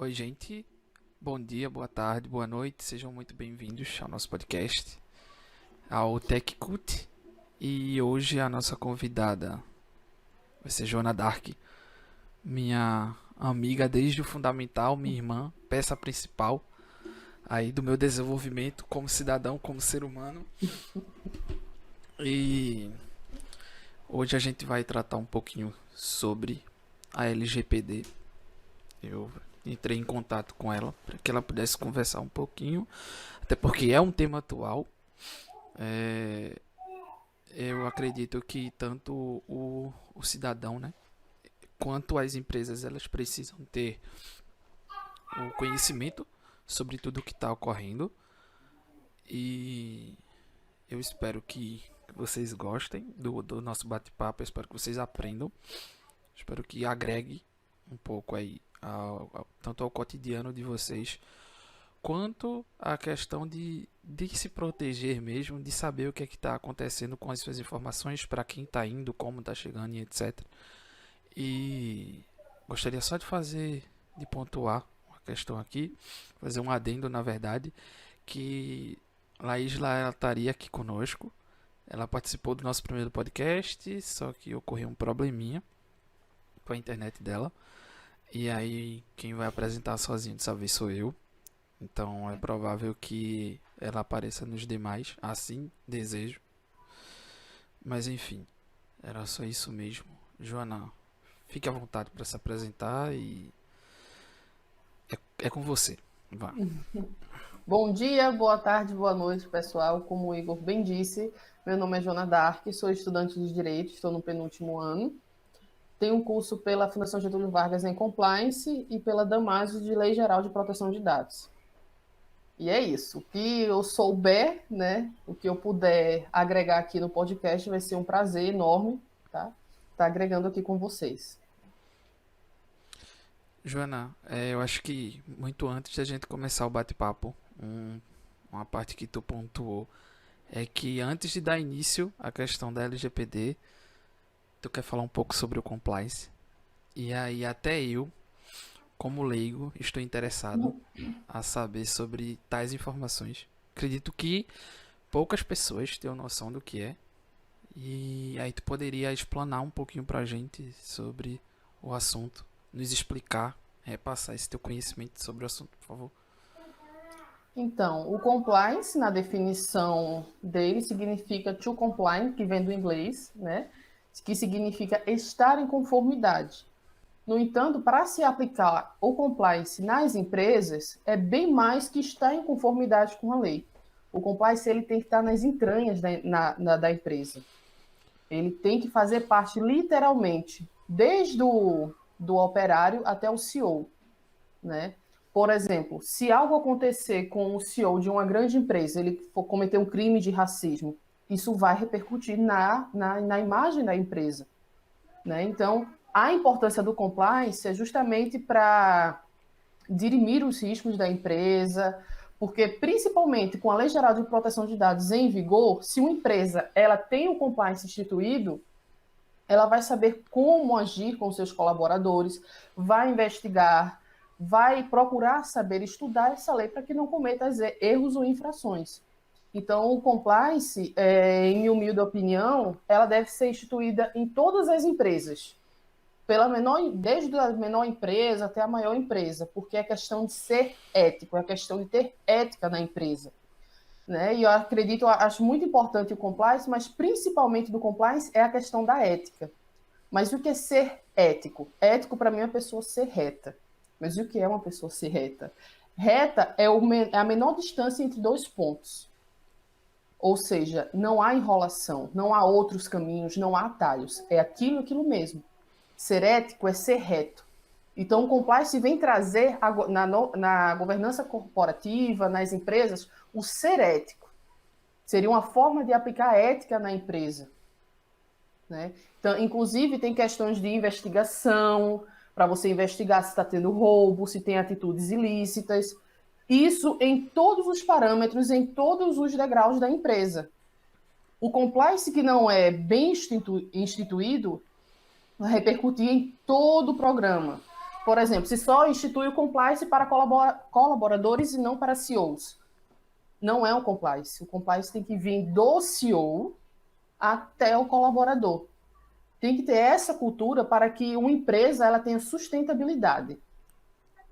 Oi, gente. Bom dia, boa tarde, boa noite. Sejam muito bem-vindos ao nosso podcast, ao TechCult. E hoje a nossa convidada vai ser Joana Dark, minha amiga desde o fundamental, minha irmã, peça principal aí do meu desenvolvimento como cidadão, como ser humano. E hoje a gente vai tratar um pouquinho sobre a LGPD. Eu entrei em contato com ela para que ela pudesse conversar um pouquinho, até porque é um tema atual. É, eu acredito que tanto o cidadão, né, quanto as empresas, elas precisam ter o conhecimento sobre tudo o que está ocorrendo. E eu espero que vocês gostem do nosso bate-papo. Eu espero que vocês aprendam. Espero que agregue um pouco aí tanto ao cotidiano de vocês quanto à questão de se proteger mesmo, de saber o que é que está acontecendo com as suas informações, para quem está indo, como está chegando e etc. E gostaria só de pontuar uma questão aqui, fazer um adendo na verdade, que Laísla ela estaria aqui conosco. Ela participou do nosso primeiro podcast, só que ocorreu um probleminha com a internet dela. E aí quem vai apresentar sozinho dessa vez sou eu. Então é provável que ela apareça nos demais, assim desejo. Mas enfim, era só isso mesmo. Joana, fique à vontade para se apresentar e é com você. Vá. Bom dia, boa tarde, boa noite, pessoal. Como o Igor bem disse, meu nome é Joana Dark, sou estudante de Direito, estou no penúltimo ano. Tenho um curso pela Fundação Getúlio Vargas em Compliance e pela Damásio de Lei Geral de Proteção de Dados. E é isso. O que eu souber, né, o que eu puder agregar aqui no podcast vai ser um prazer enorme, tá? Estar agregando aqui com vocês. Joana, eu acho que muito antes da gente começar o bate-papo, uma parte que tu pontuou é que antes de dar início à questão da LGPD, tu quer falar um pouco sobre o compliance. E aí até eu, como leigo, estou interessado a saber sobre tais informações. Acredito que poucas pessoas têm noção do que é. E aí tu poderia explanar um pouquinho pra gente sobre o assunto, nos explicar, repassar esse teu conhecimento sobre o assunto, por favor. Então, o compliance, na definição dele, significa to comply, que vem do inglês, né? Que significa estar em conformidade. No entanto, para se aplicar o compliance nas empresas, é bem mais que estar em conformidade com a lei. O compliance ele tem que estar nas entranhas da empresa. Ele tem que fazer parte, literalmente, desde do operário até o CEO, né? Por exemplo, se algo acontecer com o CEO de uma grande empresa, ele for cometer um crime de racismo, isso vai repercutir na imagem da empresa, né? Então, a importância do compliance é justamente para dirimir os riscos da empresa, porque principalmente com a Lei Geral de Proteção de Dados em vigor, se uma empresa ela tem o compliance instituído, ela vai saber como agir com seus colaboradores, vai investigar, vai procurar saber estudar essa lei para que não cometa erros ou infrações. Então, o compliance, em minha humilde opinião, ela deve ser instituída em todas as empresas, desde a menor empresa até a maior empresa, porque é questão de ser ético, é questão de ter ética na empresa. Né? E eu acho muito importante o compliance, mas principalmente do compliance é a questão da ética. Mas o que é ser ético? Ético, para mim, é uma pessoa ser reta. Mas o que é uma pessoa ser reta? Reta é a menor distância entre dois pontos. Ou seja, não há enrolação, não há outros caminhos, não há atalhos. É aquilo mesmo. Ser ético é ser reto. Então, o compliance vem trazer na governança corporativa, nas empresas, o ser ético. Seria uma forma de aplicar a ética na empresa. Né? Então, inclusive, tem questões de investigação, para você investigar se está tendo roubo, se tem atitudes ilícitas. Isso em todos os parâmetros, em todos os degraus da empresa. O compliance que não é bem instituído vai repercutir em todo o programa. Por exemplo, se só institui o compliance para colaboradores e não para CEOs. Não é um compliance. O compliance tem que vir do CEO até o colaborador. Tem que ter essa cultura para que uma empresa ela tenha sustentabilidade,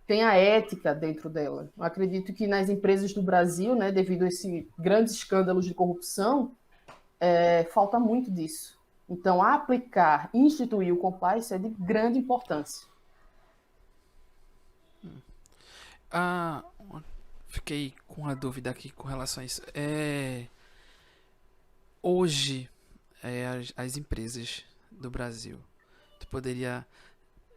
tenha ética dentro dela. Eu acredito que nas empresas do Brasil, né, devido a esses grandes escândalos de corrupção, falta muito disso. Então, aplicar, instituir o compliance é de grande importância. Ah, fiquei com uma dúvida aqui com relação a isso. Hoje, as empresas do Brasil, tu poderia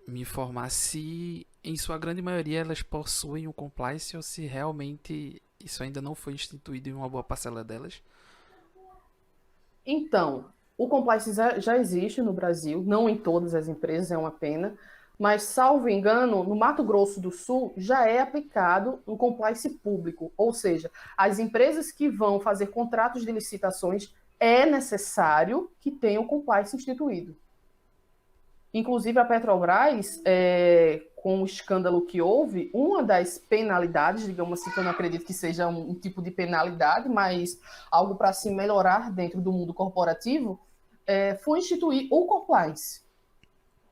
me informar se, em sua grande maioria, elas possuem o compliance ou se realmente isso ainda não foi instituído em uma boa parcela delas? Então, o compliance já existe no Brasil, não em todas as empresas, é uma pena, mas, salvo engano, no Mato Grosso do Sul já é aplicado o compliance público, ou seja, as empresas que vão fazer contratos de licitações é necessário que tenham o compliance instituído. Inclusive, a Petrobras, com o escândalo que houve, uma das penalidades, digamos assim, que eu não acredito que seja um tipo de penalidade, mas algo para se melhorar dentro do mundo corporativo, foi instituir o compliance,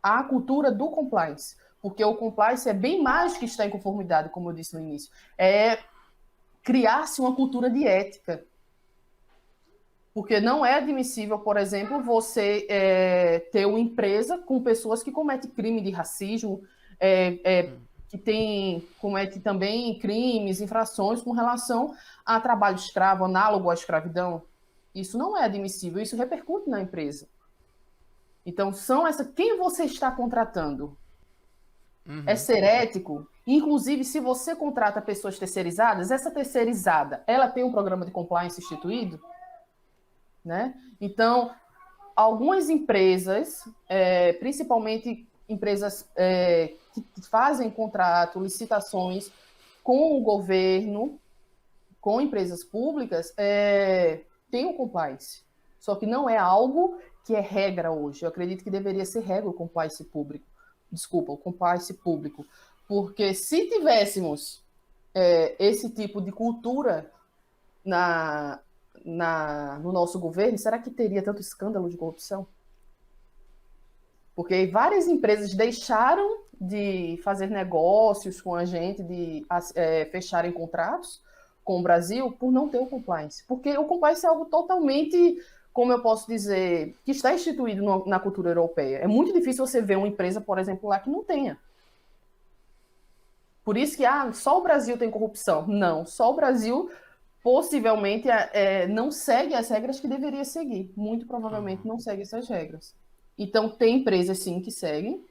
a cultura do compliance. Porque o compliance é bem mais que estar em conformidade, como eu disse no início. É criar-se uma cultura de ética. Porque não é admissível, por exemplo, você ter uma empresa com pessoas que cometem crime de racismo, comete também crimes, infrações com relação a trabalho escravo, análogo à escravidão. Isso não é admissível, isso repercute na empresa. Então, quem você está contratando? É ser ético? Inclusive, se você contrata pessoas terceirizadas, essa terceirizada, ela tem um programa de compliance instituído? Né? Então, algumas empresas, principalmente empresas que fazem contrato, licitações com o governo, com empresas públicas, têm o compliance. Só que não é algo que é regra hoje. Eu acredito que deveria ser regra o compliance público. Desculpa, o compliance público. Porque se tivéssemos esse tipo de cultura no nosso governo, será que teria tanto escândalo de corrupção? Porque várias empresas deixaram de fazer negócios com a gente, de fecharem contratos com o Brasil por não ter o compliance. Porque o compliance é algo totalmente, como eu posso dizer, que está instituído na cultura europeia. É muito difícil você ver uma empresa, por exemplo, lá que não tenha. Por isso que só o Brasil tem corrupção. Não, só o Brasil possivelmente não segue as regras que deveria seguir. Muito provavelmente não segue essas regras. Então, tem empresas, sim, que seguem.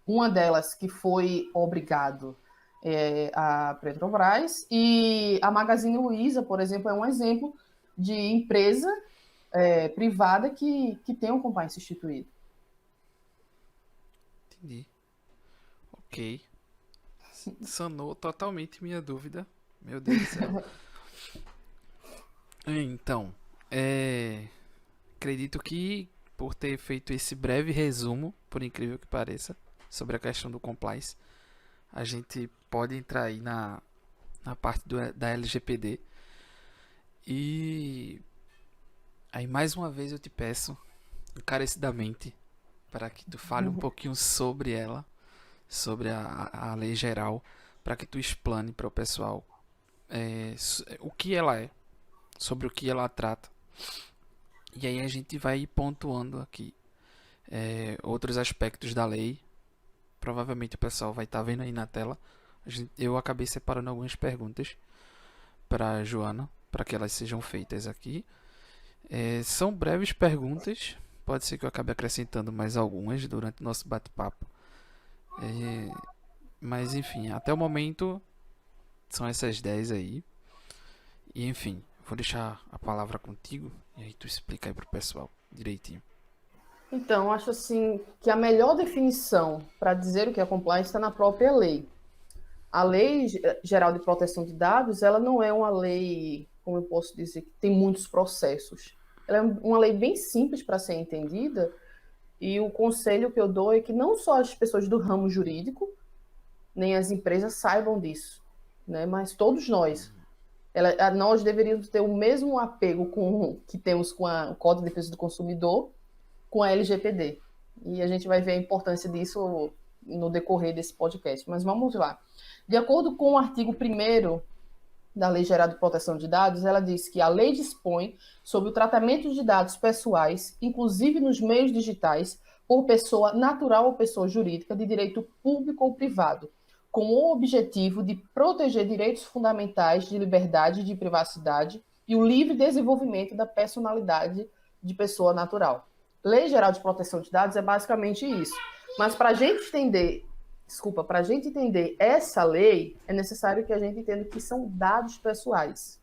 Uma delas que foi obrigado a Petrobras. E a Magazine Luiza, por exemplo, é um exemplo de empresa privada que tem um compliance instituído. Entendi. Ok. Sanou totalmente minha dúvida. Meu Deus do céu. Então, acredito que por ter feito esse breve resumo, por incrível que pareça, sobre a questão do compliance, a gente pode entrar aí na parte da LGPD. E aí mais uma vez eu te peço encarecidamente para que tu fale um pouquinho sobre ela, sobre a lei geral, para que tu explane para o pessoal o que ela é, sobre o que ela trata. E aí a gente vai pontuando aqui outros aspectos da lei. Provavelmente o pessoal vai estar vendo aí na tela. Eu acabei separando algumas perguntas para Joana, para que elas sejam feitas aqui. São breves perguntas. Pode ser que eu acabe acrescentando mais algumas durante o nosso bate-papo. Mas enfim, até o momento são essas 10 aí. E enfim, vou deixar a palavra contigo e aí tu explica aí pro pessoal direitinho. Então, acho assim que a melhor definição para dizer o que é compliance está na própria lei. A Lei Geral de Proteção de Dados, ela não é uma lei, como eu posso dizer, que tem muitos processos. Ela é uma lei bem simples para ser entendida, e o conselho que eu dou é que não só as pessoas do ramo jurídico, nem as empresas saibam disso, né? Mas todos nós deveríamos ter o mesmo apego que temos com o Código de Defesa do Consumidor, com a LGPD. E a gente vai ver a importância disso no decorrer desse podcast. Mas vamos lá. De acordo com o artigo 1º da Lei Geral de Proteção de Dados, ela diz que a lei dispõe sobre o tratamento de dados pessoais, inclusive nos meios digitais, por pessoa natural ou pessoa jurídica de direito público ou privado, com o objetivo de proteger direitos fundamentais de liberdade e de privacidade e o livre desenvolvimento da personalidade de pessoa natural. Lei Geral de Proteção de Dados é basicamente isso. Mas para a gente entender essa lei, é necessário que a gente entenda que são dados pessoais.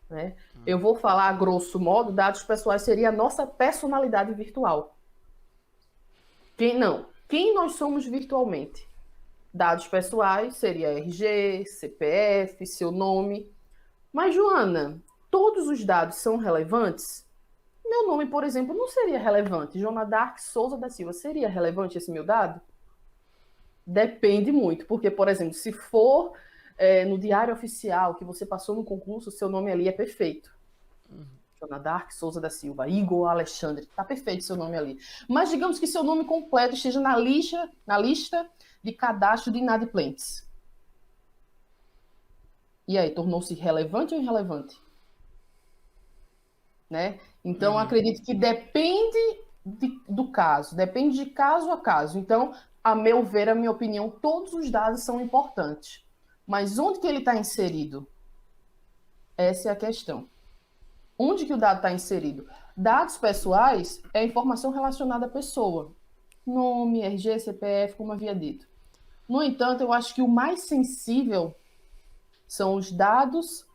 Né? Eu vou falar, a grosso modo, dados pessoais seria a nossa personalidade virtual. Quem nós somos virtualmente? Dados pessoais seria RG, CPF, seu nome. Mas, Joana, todos os dados são relevantes? Meu nome, por exemplo, não seria relevante. Joana Dark Souza da Silva, seria relevante esse meu dado? Depende muito, porque, por exemplo, se for no diário oficial que você passou no concurso, seu nome ali é perfeito. Joana Dark Souza da Silva, Igor Alexandre, tá perfeito seu nome ali. Mas digamos que seu nome completo esteja na lista de cadastro de inadimplentes. E aí, tornou-se relevante ou irrelevante? Né? Então, acredito que depende do caso, depende de caso a caso. Então, a meu ver, a minha opinião, todos os dados são importantes. Mas onde que ele está inserido? Essa é a questão. Onde que o dado está inserido? Dados pessoais é informação relacionada à pessoa. Nome, RG, CPF, como havia dito. No entanto, eu acho que o mais sensível são os dados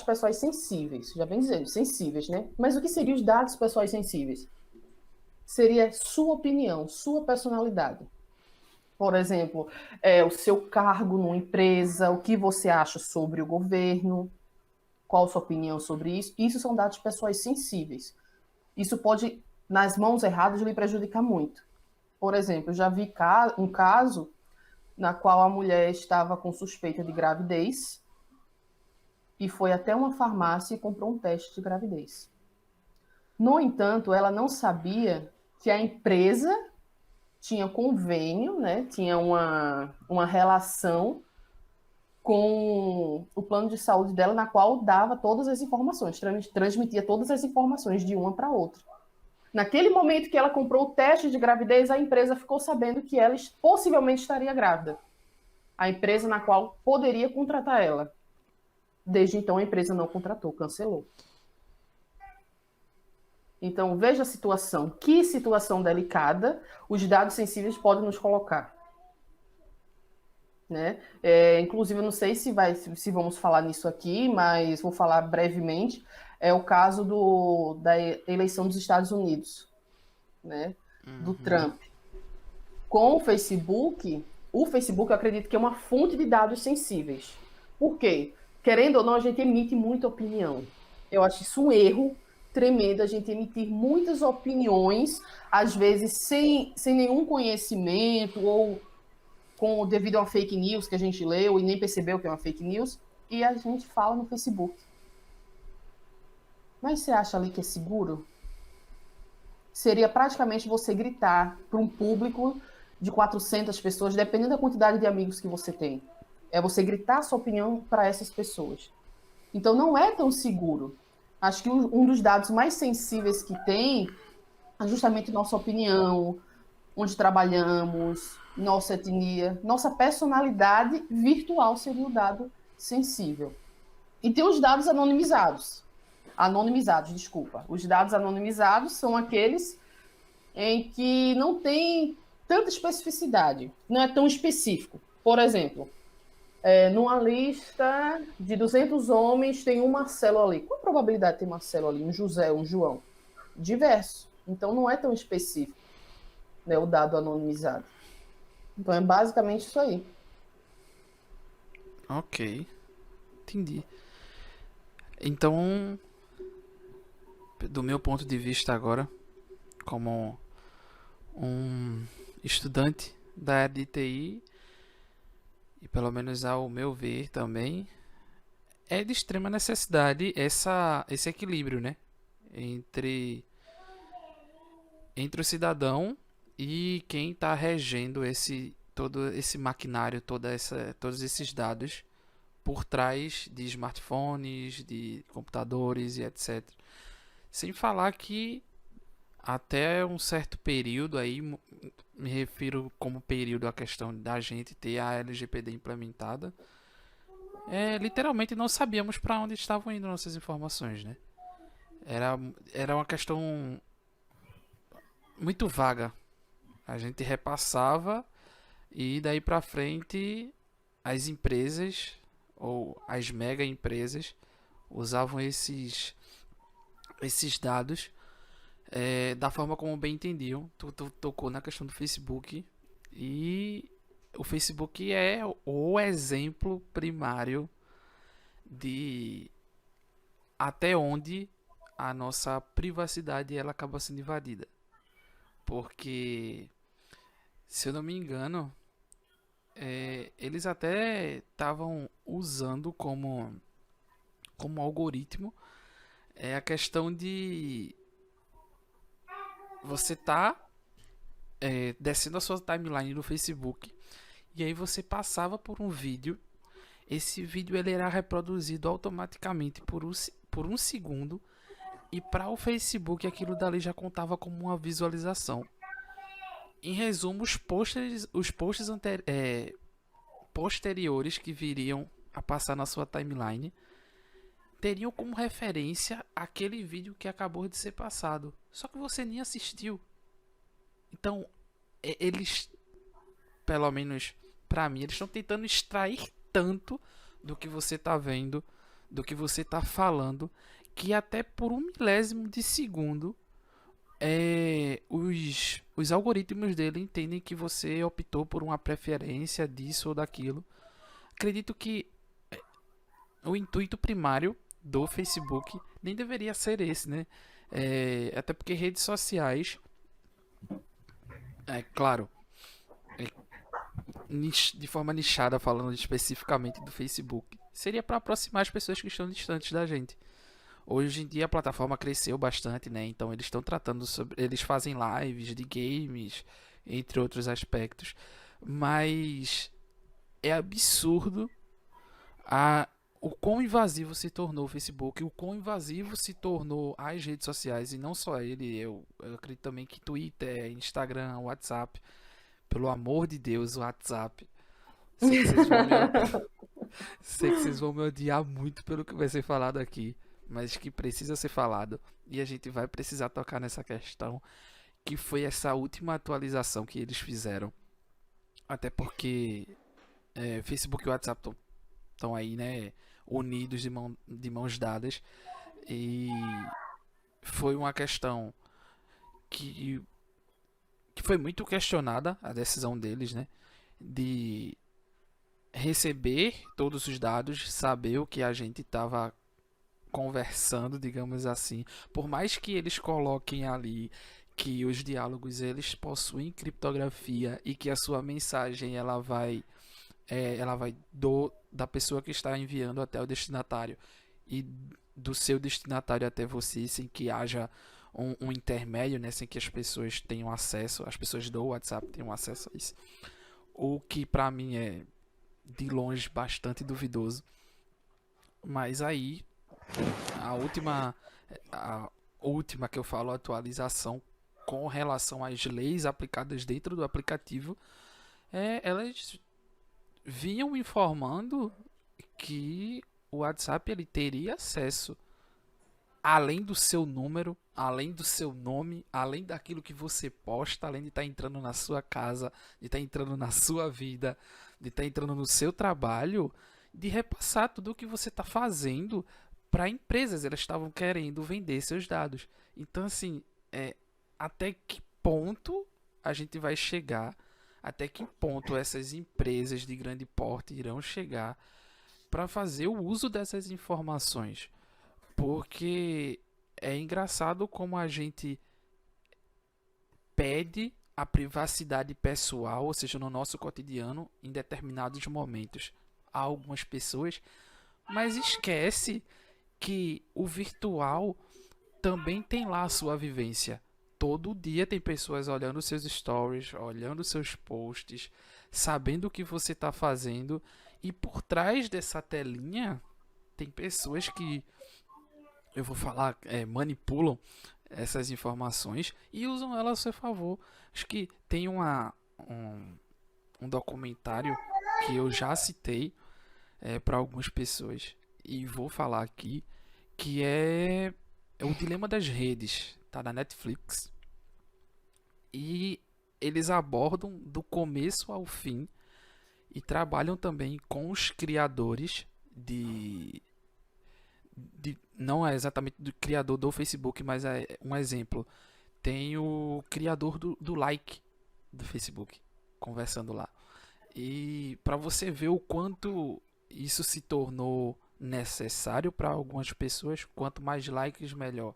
pessoais sensíveis. Já vem dizendo, sensíveis, né? Mas o que seriam os dados pessoais sensíveis? Seria sua opinião, sua personalidade. Por exemplo, o seu cargo numa empresa, o que você acha sobre o governo, qual a sua opinião sobre isso. Isso são dados pessoais sensíveis. Isso pode, nas mãos erradas, lhe prejudicar muito. Por exemplo, eu já vi um caso na qual a mulher estava com suspeita de gravidez e foi até uma farmácia e comprou um teste de gravidez. No entanto, ela não sabia que a empresa tinha convênio, né? Tinha uma relação com o plano de saúde dela, na qual dava todas as informações, transmitia todas as informações de uma para outra. Naquele momento que ela comprou o teste de gravidez, a empresa ficou sabendo que ela possivelmente estaria grávida. A empresa na qual poderia contratar ela. Desde então, a empresa não contratou, cancelou. Então, veja a situação. Que situação delicada os dados sensíveis podem nos colocar. Né? Inclusive, eu não sei se vamos falar nisso aqui, mas vou falar brevemente. É o caso da eleição dos Estados Unidos, né? Do Trump. Com o Facebook eu acredito que é uma fonte de dados sensíveis. Por quê? Querendo ou não, a gente emite muita opinião. Eu acho isso um erro tremendo, a gente emitir muitas opiniões, às vezes sem nenhum conhecimento, ou devido a uma fake news que a gente leu e nem percebeu que é uma fake news, e a gente fala no Facebook. Mas você acha ali que é seguro? Seria praticamente você gritar para um público de 400 pessoas, dependendo da quantidade de amigos que você tem. É você gritar a sua opinião para essas pessoas. Então, não é tão seguro. Acho que um dos dados mais sensíveis que tem é justamente nossa opinião, onde trabalhamos, nossa etnia, nossa personalidade virtual seria o dado sensível. E tem os dados anonimizados. Os dados anonimizados são aqueles em que não tem tanta especificidade, não é tão específico. Por exemplo, numa lista de 200 homens tem um Marcelo ali. Qual a probabilidade de ter Marcelo ali? Um José, um João? Diverso. Então não é tão específico, né, o dado anonimizado. Então é basicamente isso aí. Ok, entendi. Então, do meu ponto de vista agora, como um estudante da área de TI, e pelo menos ao meu ver também, é de extrema necessidade esse equilíbrio, né? Entre, entre o cidadão e quem está regendo todo esse maquinário, todos esses dados por trás de smartphones, de computadores e etc. Sem falar que até um certo período aí, me refiro como período à questão da gente ter a LGPD implementada, literalmente não sabíamos para onde estavam indo nossas informações, né? Era, era uma questão muito vaga. A gente repassava e daí para frente as empresas ou as mega empresas usavam esses dados da forma como bem entendiam. Tu tocou na questão do Facebook e o Facebook é o exemplo primário de até onde a nossa privacidade ela acaba sendo invadida. Porque, se eu não me engano, eles até estavam usando como algoritmo a questão de você tá descendo a sua timeline do Facebook e aí você passava por um vídeo. Esse vídeo ele era reproduzido automaticamente por um segundo e para o Facebook aquilo dali já contava como uma visualização. Em resumo, os posts posteriores que viriam a passar na sua timeline teriam como referência aquele vídeo que acabou de ser passado. Só que você nem assistiu. Então, eles, pelo menos pra mim, eles estão tentando extrair tanto do que você tá vendo, do que você tá falando, que até por um milésimo de segundo os algoritmos dele entendem que você optou por uma preferência disso ou daquilo. Acredito que o intuito primário do Facebook nem deveria ser esse, né? Até porque redes sociais, claro, é, de forma nichada, falando especificamente do Facebook, seria para aproximar as pessoas que estão distantes da gente. Hoje em dia a plataforma cresceu bastante, né? Então eles estão tratando sobre, eles fazem lives de games, entre outros aspectos, mas é absurdo a o quão invasivo se tornou o Facebook, o quão invasivo se tornou as redes sociais, e não só ele, eu acredito também que Twitter, Instagram, WhatsApp, pelo amor de Deus, o WhatsApp. Sei que vocês vão me, sei que vocês vão me odiar muito pelo que vai ser falado aqui, mas que precisa ser falado, e a gente vai precisar tocar nessa questão, que foi essa última atualização que eles fizeram. Até porque Facebook e WhatsApp estão aí, né, unidos de mãos dadas. E foi uma questão que, que foi muito questionada a decisão deles, né, de receber todos os dados, saber o que a gente estava conversando, digamos assim. Por mais que eles coloquem ali que os diálogos eles possuem criptografia e que a sua mensagem ela vai da pessoa que está enviando até o destinatário e do seu destinatário até você, sem que haja um intermédio, né, sem que as pessoas tenham acesso, as pessoas do WhatsApp tenham acesso a isso. O que para mim é de longe bastante duvidoso. Mas aí a última a última que eu falo atualização com relação às leis aplicadas dentro do aplicativo, elas vinham informando que o WhatsApp ele teria acesso além do seu número, além do seu nome, além daquilo que você posta, além de estar entrando na sua casa, de estar entrando na sua vida, de estar entrando no seu trabalho, de repassar tudo o que você está fazendo para empresas. Elas estavam querendo vender seus dados. Então, assim, até que ponto a gente vai chegar? Até que ponto essas empresas de grande porte irão chegar para fazer o uso dessas informações? Porque é engraçado como a gente pede a privacidade pessoal, ou seja, no nosso cotidiano, em determinados momentos. Há algumas pessoas, mas esquece que o virtual também tem lá a sua vivência. Todo dia tem pessoas olhando seus stories, olhando seus posts, sabendo o que você está fazendo, e por trás dessa telinha tem pessoas que, eu vou falar, manipulam essas informações e usam elas a seu favor. Acho que tem um documentário que eu já citei para algumas pessoas e vou falar aqui, que é o Dilema das Redes, tá na Netflix. E eles abordam do começo ao fim e trabalham também com os criadores não é exatamente do criador do Facebook, mas é um exemplo. Tem o criador do like do Facebook conversando lá. E para você ver o quanto isso se tornou necessário para algumas pessoas, quanto mais likes, melhor.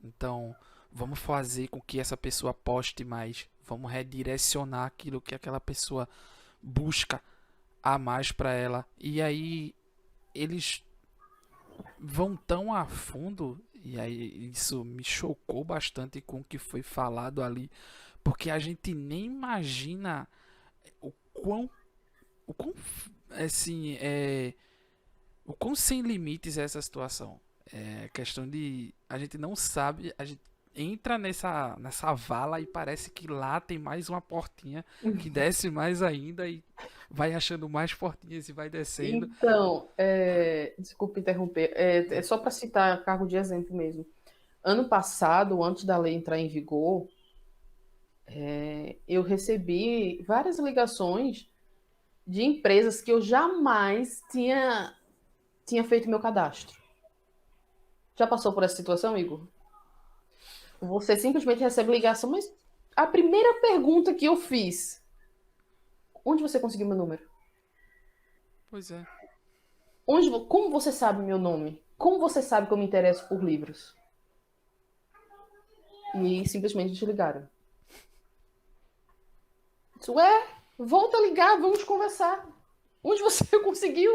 Então, vamos fazer com que essa pessoa poste mais, vamos redirecionar aquilo que aquela pessoa busca a mais para ela. E aí eles vão tão a fundo, e aí isso me chocou bastante com o que foi falado ali, porque a gente nem imagina o quão, o quão assim, o quão sem limites é essa situação. É questão de a gente não sabe, a gente entra nessa vala e parece que lá tem mais uma portinha que desce mais ainda e vai achando mais portinhas e vai descendo. Então, desculpa interromper, é só para citar cargo de exemplo mesmo. Ano passado, antes da lei entrar em vigor, eu recebi várias ligações de empresas que eu jamais tinha feito meu cadastro. Já passou por essa situação, Igor? Você simplesmente recebe ligação, mas a primeira pergunta que eu fiz, onde você conseguiu meu número? Pois é. Como você sabe meu nome? Como você sabe que eu me interesso por livros? E simplesmente desligaram. Disse, ué, volta a ligar, vamos conversar. Onde você conseguiu?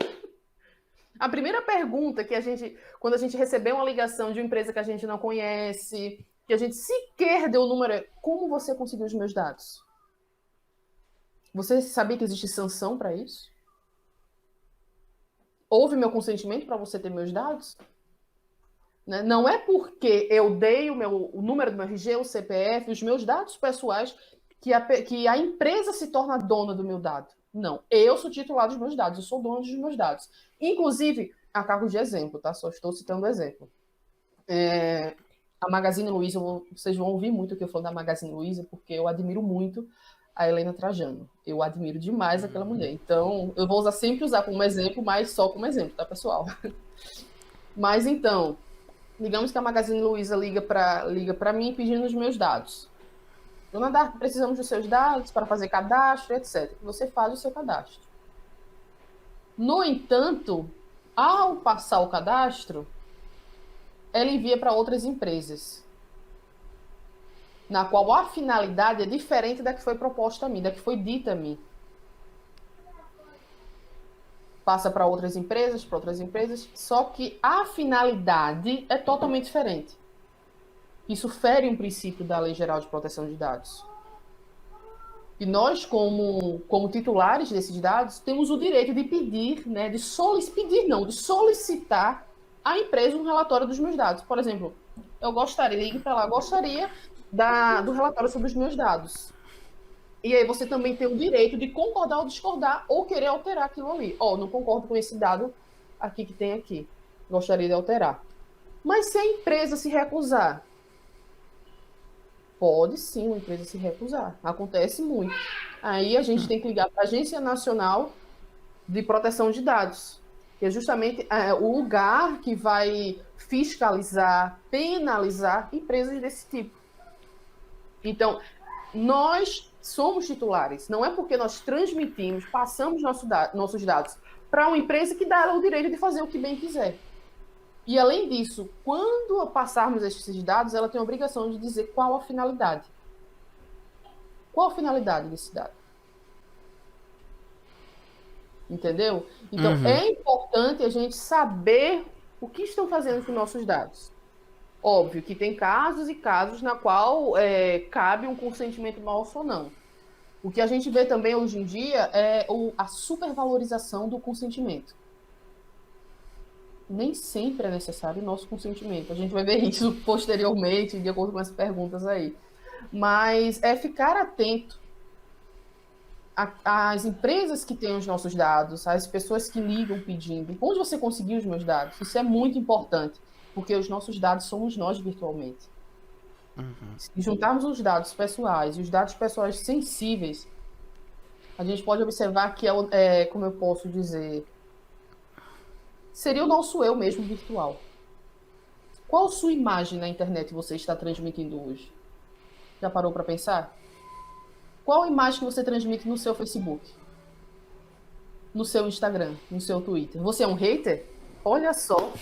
A primeira pergunta que quando a gente recebeu uma ligação de uma empresa que a gente não conhece, que a gente sequer deu o número, é como você conseguiu os meus dados? Você sabia que existe sanção para isso? Houve meu consentimento para você ter meus dados? Né? Não é porque eu dei o número do meu RG, o CPF, os meus dados pessoais, que a empresa se torna dona do meu dado. Não, eu sou titular dos meus dados, eu sou dono dos meus dados. Inclusive, a cargo de exemplo, tá? Só estou citando exemplo. A Magazine Luiza, vocês vão ouvir muito o que eu falo da Magazine Luiza, porque eu admiro muito a Helena Trajano. Eu admiro demais aquela mulher. Então, eu vou sempre usar como exemplo, mas só como exemplo, tá, pessoal? Mas então, digamos que a Magazine Luiza liga para mim pedindo os meus dados. Dona Dark, precisamos dos seus dados para fazer cadastro, etc. Você faz o seu cadastro. No entanto, ao passar o cadastro, ela envia para outras empresas, na qual a finalidade é diferente da que foi proposta a mim, da que foi dita a mim. Passa para outras empresas, só que a finalidade é totalmente diferente. Isso fere um princípio da Lei Geral de Proteção de Dados. E nós, como titulares desses dados, temos o direito de pedir, né, de solicitar à empresa um relatório dos meus dados. Por exemplo, eu gostaria do relatório sobre os meus dados. E aí você também tem o direito de concordar ou discordar ou querer alterar aquilo ali. Não concordo com esse dado aqui que tem aqui. Gostaria de alterar. Mas se a empresa se recusar, pode sim uma empresa se recusar. Acontece muito. Aí a gente tem que ligar para a Agência Nacional de Proteção de Dados, que é justamente o lugar que vai fiscalizar, penalizar empresas desse tipo. Então, nós somos titulares. Não é porque nós transmitimos, passamos nossos dados para uma empresa que dá ela o direito de fazer o que bem quiser. E, além disso, quando passarmos esses dados, ela tem a obrigação de dizer qual a finalidade. Qual a finalidade desse dado? Entendeu? Então, é importante a gente saber o que estão fazendo com nossos dados. Óbvio que tem casos e casos na qual cabe um consentimento nosso ou não. O que a gente vê também hoje em dia é a supervalorização do consentimento. Nem sempre é necessário o nosso consentimento. A gente vai ver isso posteriormente, de acordo com as perguntas aí. Mas é ficar atento às empresas que têm os nossos dados, às pessoas que ligam pedindo. Onde você conseguiu os meus dados? Isso é muito importante, porque os nossos dados somos nós virtualmente. Se juntarmos os dados pessoais e os dados pessoais sensíveis, a gente pode observar que como eu posso dizer, seria o nosso eu mesmo virtual. Qual sua imagem na internet você está transmitindo hoje? Já parou para pensar? Qual imagem que você transmite no seu Facebook? No seu Instagram? No seu Twitter? Você é um hater? Olha só.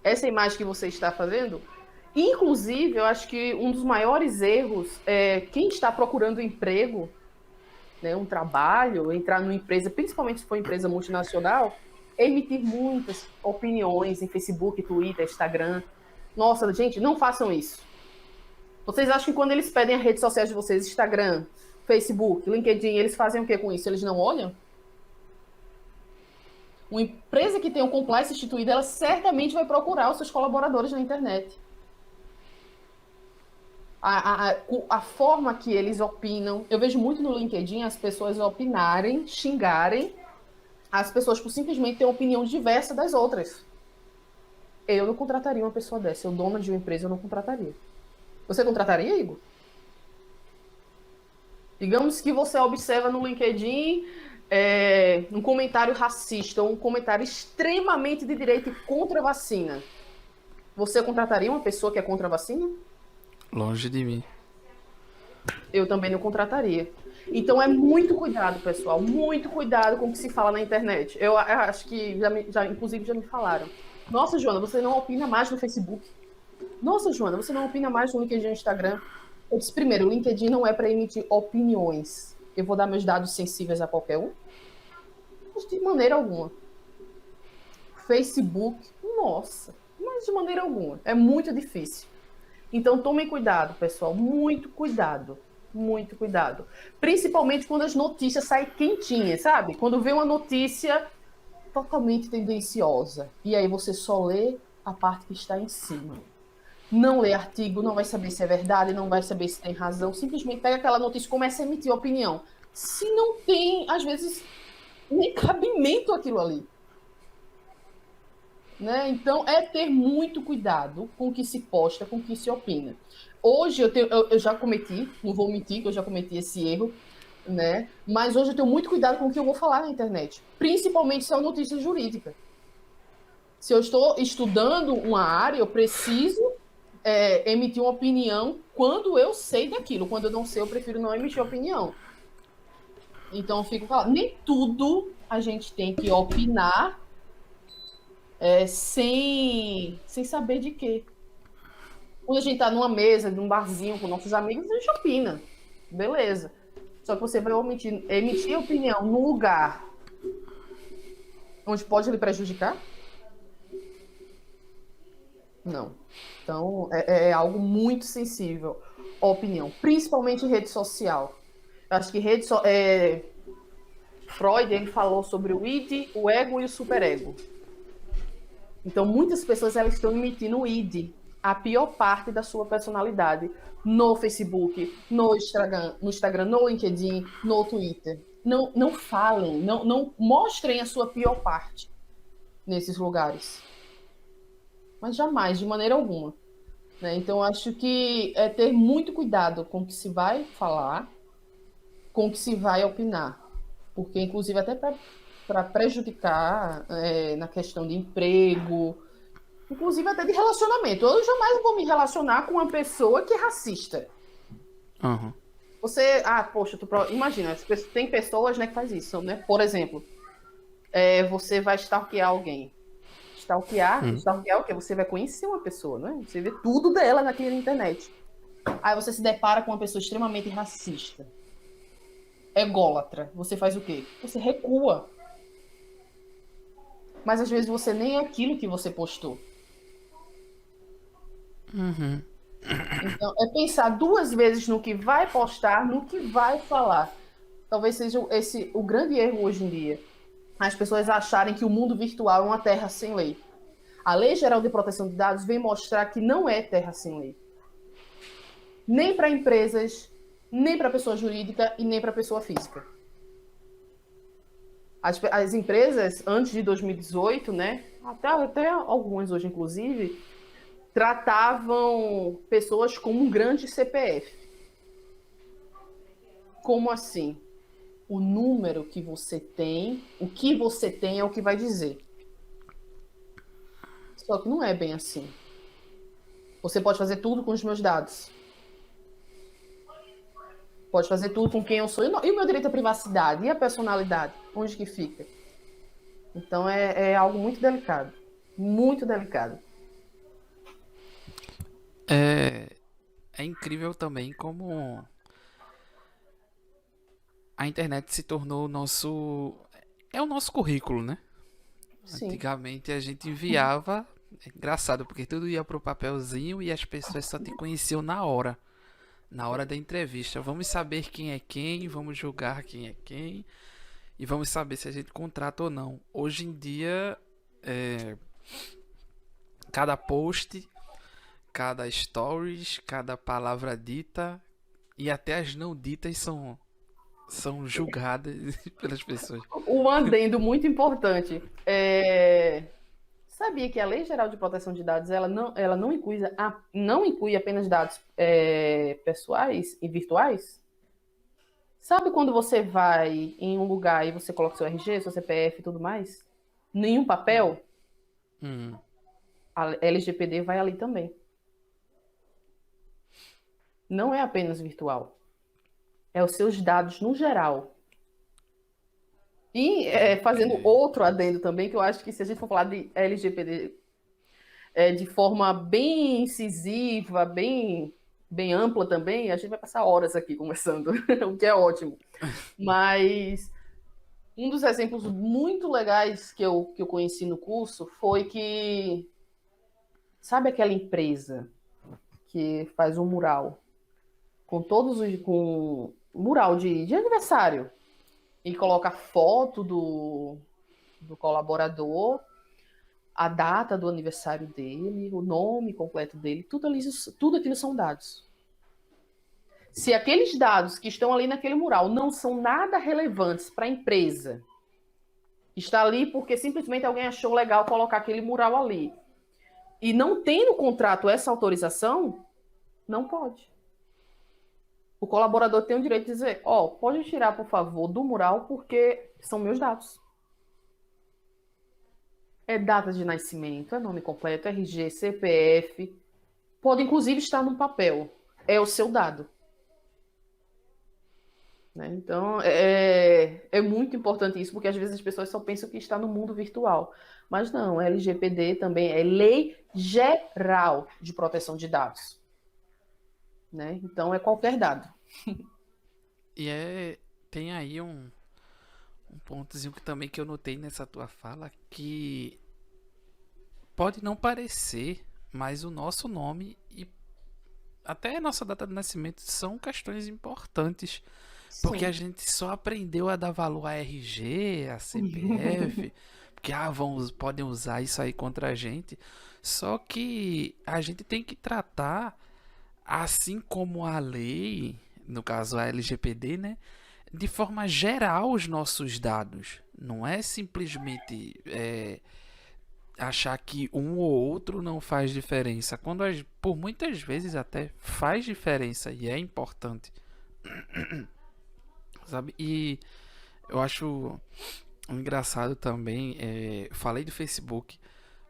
Essa imagem que você está fazendo. Inclusive, eu acho que um dos maiores erros é quem está procurando emprego, né, um trabalho, entrar numa empresa, principalmente se for empresa multinacional, emitir muitas opiniões em Facebook, Twitter, Instagram. Nossa, gente, não façam isso. Vocês acham que quando eles pedem as redes sociais de vocês, Instagram, Facebook, LinkedIn, eles fazem o que com isso? Eles não olham? Uma empresa que tem um compliance instituído, ela certamente vai procurar os seus colaboradores na internet. A forma que eles opinam, eu vejo muito no LinkedIn as pessoas opinarem, xingarem as pessoas por simplesmente ter uma opinião diversa das outras. Eu não contrataria uma pessoa dessa. Eu, dona de uma empresa, eu não contrataria. Você contrataria, Igor? Digamos que você observa no LinkedIn um comentário racista ou um comentário extremamente de direita e contra a vacina. Você contrataria uma pessoa que é contra a vacina? Longe de mim. Eu também não contrataria. Então é muito cuidado, pessoal. Muito cuidado com o que se fala na internet. Eu acho que, inclusive, já me falaram. Nossa, Joana, você não opina mais no Facebook. Nossa, Joana, você não opina mais no LinkedIn e no Instagram. Eu disse, primeiro, o LinkedIn não é para emitir opiniões. Eu vou dar meus dados sensíveis a qualquer um? De maneira alguma. Facebook, nossa, mas de maneira alguma. É muito difícil. Então, tomem cuidado, pessoal. Muito cuidado. Muito cuidado. Principalmente quando as notícias saem quentinhas, sabe? Quando vê uma notícia totalmente tendenciosa. E aí você só lê a parte que está em cima. Não lê artigo, não vai saber se é verdade, não vai saber se tem razão. Simplesmente pega aquela notícia e começa a emitir opinião. Se não tem, às vezes, nem cabimento aquilo ali. Né? Então, é ter muito cuidado com o que se posta, com o que se opina. Hoje, eu já cometi, não vou mentir que eu já cometi esse erro, né? Mas hoje eu tenho muito cuidado com o que eu vou falar na internet, principalmente se é uma notícia jurídica. Se eu estou estudando uma área, eu preciso emitir uma opinião quando eu sei daquilo. Quando eu não sei, eu prefiro não emitir opinião. Então, eu fico falando, nem tudo a gente tem que opinar sem saber de quê. Quando a gente tá numa mesa, num barzinho com nossos amigos, a gente opina. Beleza. Só que você vai emitir opinião num lugar onde pode lhe prejudicar? Não. Então, é algo muito sensível, a opinião. Principalmente em rede social. Eu acho que Freud, ele falou sobre o id, o ego e o superego. Então, muitas pessoas elas estão emitindo o id, a pior parte da sua personalidade, no Facebook, no Instagram, no LinkedIn, no Twitter. Não falem, não mostrem a sua pior parte nesses lugares. Mas jamais, de maneira alguma. Né? Então, acho que é ter muito cuidado com o que se vai falar, com o que se vai opinar. Porque, inclusive, até para prejudicar na questão de emprego, inclusive até de relacionamento. Eu jamais vou me relacionar com uma pessoa que é racista. Uhum. Você, poxa, imagina, tem pessoas, né, que faz isso, né? Por exemplo, você vai stalkear alguém. Stalkear o quê? Você vai conhecer uma pessoa, né? Você vê tudo dela naquela internet. Aí você se depara com uma pessoa extremamente racista, ególatra. Você faz o quê? Você recua. Mas às vezes você nem é aquilo que você postou. Uhum. Então, é pensar duas vezes no que vai postar, no que vai falar. Talvez seja esse o grande erro hoje em dia. As pessoas acharem que o mundo virtual é uma terra sem lei. A Lei Geral de Proteção de Dados vem mostrar que não é terra sem lei. Nem para empresas, nem para pessoa jurídica e nem para pessoa física. As empresas, antes de 2018, né, até algumas hoje, inclusive, tratavam pessoas como um grande CPF. Como assim? O número que você tem, o que você tem é o que vai dizer. Só que não é bem assim. Você pode fazer tudo com os meus dados. Pode fazer tudo com quem eu sou. E o meu direito à privacidade? E a personalidade? Onde que fica? Então é algo muito delicado. Muito delicado. É, é incrível também como a internet se tornou o nosso. É o nosso currículo, né? Sim. Antigamente a gente enviava. É engraçado, porque tudo ia pro papelzinho e as pessoas só te conheciam na hora. Na hora da entrevista. Vamos saber quem é quem, vamos julgar quem é quem. E vamos saber se a gente contrata ou não. Hoje em dia, é, cada post, cada stories, cada palavra dita e até as não ditas são julgadas pelas pessoas. Um adendo muito importante. Sabia que a Lei Geral de Proteção de Dados não inclui apenas dados pessoais e virtuais? Sabe quando você vai em um lugar e você coloca seu RG, seu CPF e tudo mais? Nenhum papel? Hum, A LGPD vai ali também. Não é apenas virtual. É os seus dados no geral. E fazendo ok. outro adendo também, que eu acho que se a gente for falar de LGPD de forma bem incisiva, bem ampla também, a gente vai passar horas aqui conversando, o que é ótimo. Mas um dos exemplos muito legais que eu conheci no curso foi que, sabe aquela empresa que faz um mural com mural de aniversário e coloca a foto do colaborador, a data do aniversário dele, o nome completo dele, tudo aquilo são dados. Se aqueles dados que estão ali naquele mural não são nada relevantes para a empresa, está ali porque simplesmente alguém achou legal colocar aquele mural ali, e não tem no contrato essa autorização, não pode. O colaborador tem o direito de dizer, pode tirar, por favor, do mural, porque são meus dados. É data de nascimento, é nome completo, RG, CPF, pode inclusive estar num papel. É o seu dado. Né? Então, é muito importante isso, porque às vezes as pessoas só pensam que está no mundo virtual. Mas não, LGPD também é Lei Geral de Proteção de Dados. Né? Então, é qualquer dado. E tem aí um pontozinho que também que eu notei nessa tua fala que pode não parecer, mas o nosso nome e até a nossa data de nascimento são questões importantes, porque a Sim. gente só aprendeu a dar valor a RG, a CPF, porque podem usar isso aí contra a gente. Só que a gente tem que tratar, assim como a lei, no caso a LGPD, né, de forma geral os nossos dados. Não é simplesmente achar que um ou outro não faz diferença, quando por muitas vezes até faz diferença e é importante, sabe? E eu acho engraçado também, falei do Facebook,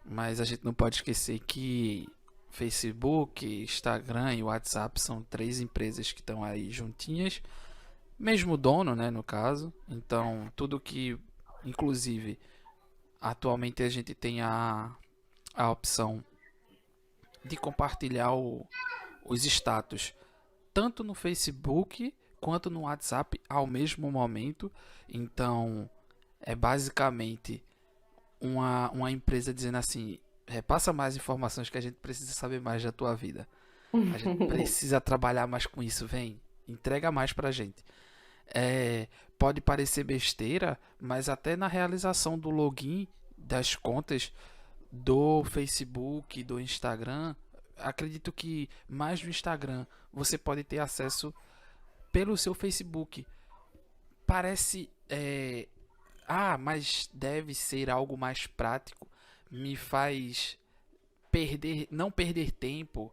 mas a gente não pode esquecer que Facebook, Instagram e WhatsApp são três empresas que estão aí juntinhas, mesmo dono, né, no caso. Então, tudo que, inclusive, atualmente a gente tem a opção de compartilhar o os status tanto no Facebook quanto no WhatsApp ao mesmo momento. Então, é basicamente uma empresa dizendo assim: repassa mais informações que a gente precisa saber mais da tua vida. A gente precisa trabalhar mais com isso, vem. Entrega mais pra gente. É, pode parecer besteira, mas até na realização do login das contas do Facebook, do Instagram, acredito que mais no Instagram você pode ter acesso pelo seu Facebook. Parece, mas deve ser algo mais prático. Me faz não perder tempo,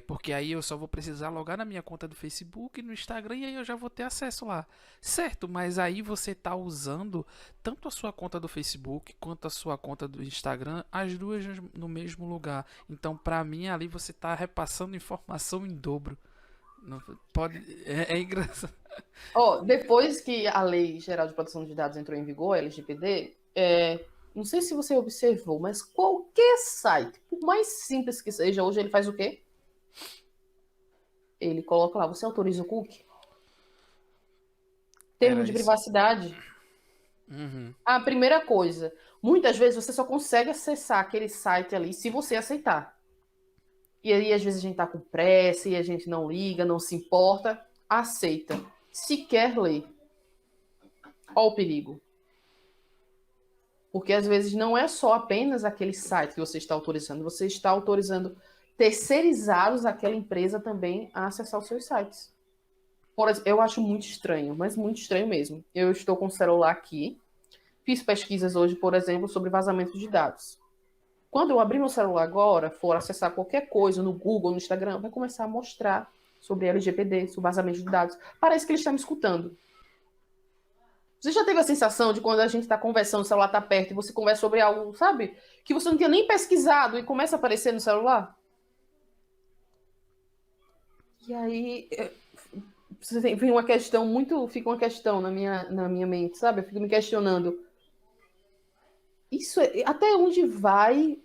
porque aí eu só vou precisar logar na minha conta do Facebook, no Instagram e aí eu já vou ter acesso lá. Certo, mas aí você está usando tanto a sua conta do Facebook quanto a sua conta do Instagram, as duas no mesmo lugar. Então, para mim, ali você está repassando informação em dobro. Não, pode, é engraçado. Depois que a Lei Geral de Proteção de Dados entrou em vigor, a LGPD, não sei se você observou, mas qualquer site, por mais simples que seja, hoje ele faz o quê? Ele coloca lá, você autoriza o cookie? Termo Era de isso. privacidade. Uhum. A primeira coisa, muitas vezes você só consegue acessar aquele site ali se você aceitar. E aí, às vezes, a gente tá com pressa e a gente não liga, não se importa, aceita. Sequer lê. Olha o perigo. Porque às vezes não é só apenas aquele site que você está autorizando terceirizados aquela empresa também a acessar os seus sites. Por exemplo, eu acho muito estranho, mas muito estranho mesmo. Eu estou com o celular aqui, fiz pesquisas hoje, por exemplo, sobre vazamento de dados. Quando eu abrir meu celular agora, for acessar qualquer coisa no Google, no Instagram, vai começar a mostrar sobre LGPD, sobre vazamento de dados. Parece que ele está me escutando. Você já teve a sensação de quando a gente está conversando, o celular está perto e você conversa sobre algo, sabe? Que você não tinha nem pesquisado e começa a aparecer no celular? E aí vem uma questão fica uma questão na minha mente, sabe? Eu fico me questionando. Até onde vai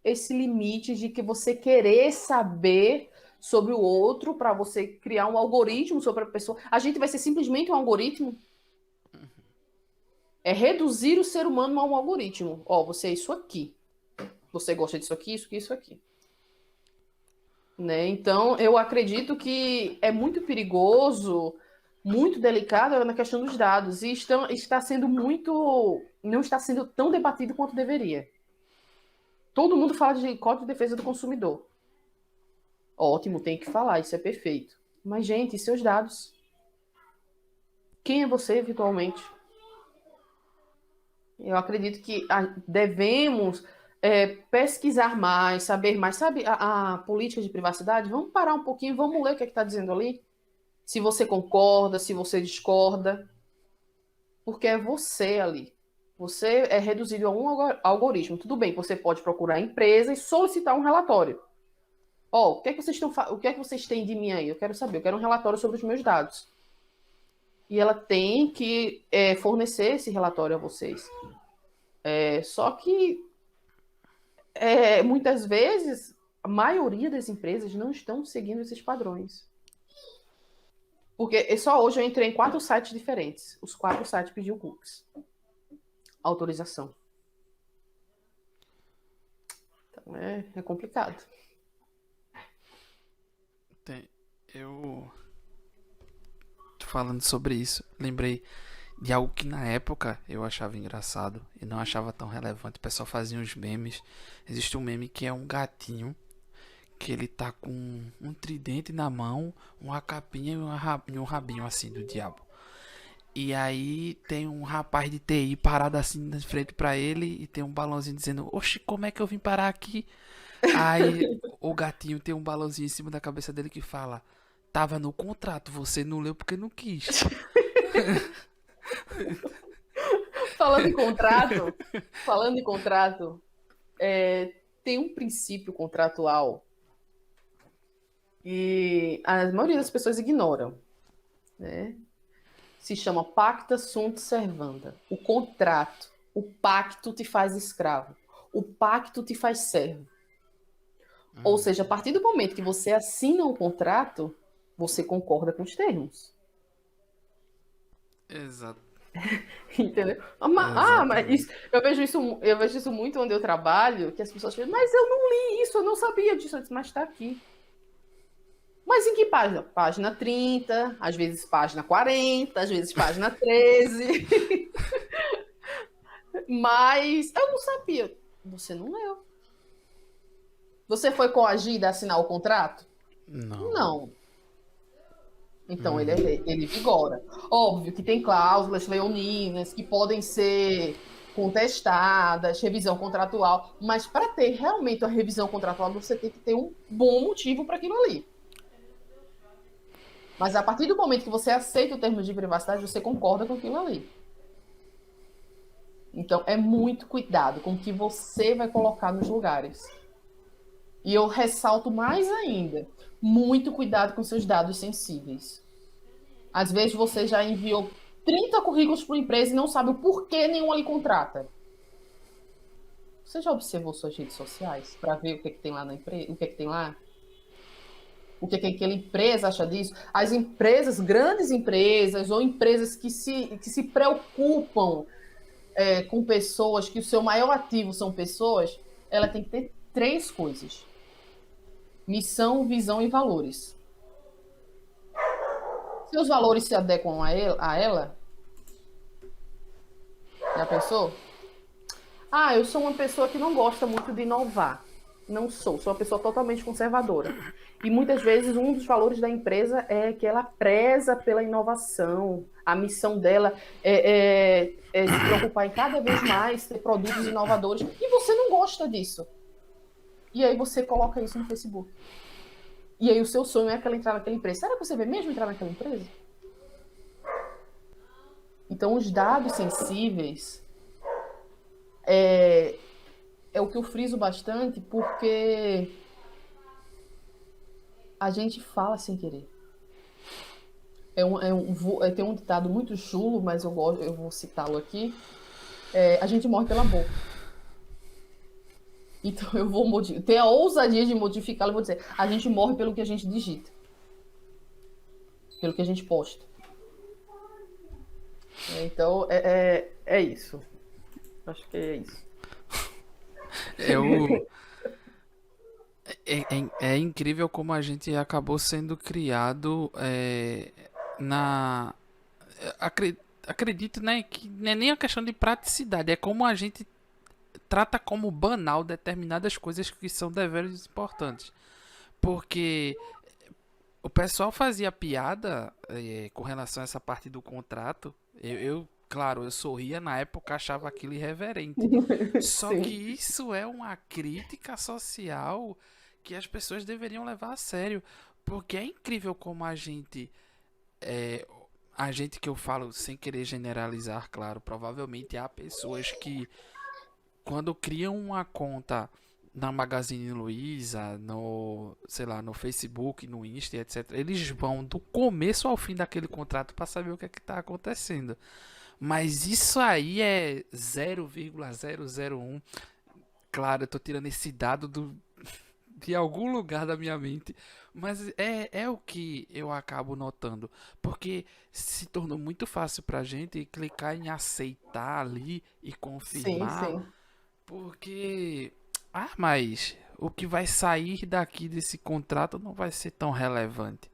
esse limite de que você querer saber sobre o outro para você criar um algoritmo sobre a pessoa? A gente vai ser simplesmente um algoritmo? É reduzir o ser humano a um algoritmo. Você é isso aqui. Você gosta disso aqui, isso aqui, isso aqui. Né? Então, eu acredito que é muito perigoso, muito delicado na questão dos dados. E está sendo não está sendo tão debatido quanto deveria. Todo mundo fala de Código de Defesa do Consumidor. Ótimo, tem que falar, isso é perfeito. Mas, gente, e seus dados? Quem é você virtualmente? Eu acredito que devemos pesquisar mais, saber mais. Sabe a política de privacidade? Vamos parar um pouquinho, vamos ler o que é que está dizendo ali? Se você concorda, se você discorda. Porque é você ali. Você é reduzido a um algoritmo. Tudo bem, você pode procurar a empresa e solicitar um relatório. O que é que o que é que vocês têm de mim aí? Eu quero saber, eu quero um relatório sobre os meus dados. E ela tem que fornecer esse relatório a vocês. Só que muitas vezes a maioria das empresas não estão seguindo esses padrões. Porque só hoje eu entrei em 4 sites diferentes. Os 4 sites pediu cookies. Autorização. Então é complicado. Eu falando sobre isso, lembrei de algo que na época eu achava engraçado e não achava tão relevante. O pessoal fazia uns memes. Existe um meme que é um gatinho que ele tá com um tridente na mão, uma capinha e um rabinho assim do diabo. E aí tem um rapaz de TI parado assim na frente pra ele e tem um balãozinho dizendo: Oxi, como é que eu vim parar aqui? Aí o gatinho tem um balãozinho em cima da cabeça dele que fala: Tava no contrato, você não leu porque não quis. Falando em contrato, tem um princípio contratual e a maioria das pessoas ignoram, né? Se chama pacta sunt servanda. O contrato, o pacto te faz escravo. O pacto te faz servo. Ou seja, a partir do momento que você assina o contrato, você concorda com os termos. Exato. Entendeu? Mas Exatamente. eu vejo isso muito onde eu trabalho, que as pessoas falam, mas eu não li isso, eu não sabia disso. Eu disse, mas está aqui. Mas em que página? Página 30, às vezes página 40, às vezes página 13. Mas eu não sabia. Você não leu. Você foi coagida a assinar o contrato? Não. Não. Então Uhum. ele vigora. Óbvio que tem cláusulas leoninas que podem ser contestadas, revisão contratual, mas para ter realmente a revisão contratual, você tem que ter um bom motivo para aquilo ali. Mas a partir do momento que você aceita o termo de privacidade, você concorda com aquilo ali. Então é muito cuidado com o que você vai colocar nos lugares. E eu ressalto mais ainda, muito cuidado com seus dados sensíveis. Às vezes você já enviou 30 currículos para uma empresa e não sabe o porquê nenhum ali contrata. Você já observou suas redes sociais para ver o que, é que tem lá na empresa? O que é que tem lá? O que, é que aquela empresa acha disso? As empresas, grandes empresas, ou empresas que se preocupam com pessoas, que o seu maior ativo são pessoas, ela tem que ter 3 coisas: missão, visão e valores. Se os valores se adequam a ela, já pensou? Ah, eu sou uma pessoa que não gosta muito de inovar. Não sou uma pessoa totalmente conservadora. E muitas vezes um dos valores da empresa é que ela preza pela inovação. A missão dela é se preocupar em cada vez mais ter produtos inovadores. E você não gosta disso. E aí você coloca isso no Facebook. E aí o seu sonho é aquela entrar naquela empresa. Será que você vai mesmo entrar naquela empresa? Então, os dados sensíveis é o que eu friso bastante, porque a gente fala sem querer. Tem um ditado muito chulo, mas eu vou citá-lo aqui. A gente morre pela boca. Então eu vou ter a ousadia de modificá-lo e vou dizer: a gente morre pelo que a gente digita, pelo que a gente posta. Então é isso. Acho que é isso. Eu, é incrível como a gente acabou sendo criado na. Acredito, né, que não é nem a questão de praticidade, é como a gente trata como banal determinadas coisas que são deveres importantes. Porque o pessoal fazia piada com relação a essa parte do contrato. Claro, eu sorria na época, achava aquilo irreverente. Só que Sim. isso é uma crítica social que as pessoas deveriam levar a sério. Porque é incrível como é, a gente que eu falo sem querer generalizar, claro, provavelmente há pessoas que quando criam uma conta na Magazine Luiza, no, sei lá, no Facebook, no Insta, etc, eles vão do começo ao fim daquele contrato para saber o que é que tá acontecendo. Mas isso aí é 0,001. Claro, eu tô tirando esse dado de algum lugar da minha mente, mas é o que eu acabo notando, porque se tornou muito fácil pra gente clicar em aceitar ali e Sim, confirmar, sim. porque mas o que vai sair daqui desse contrato não vai ser tão relevante.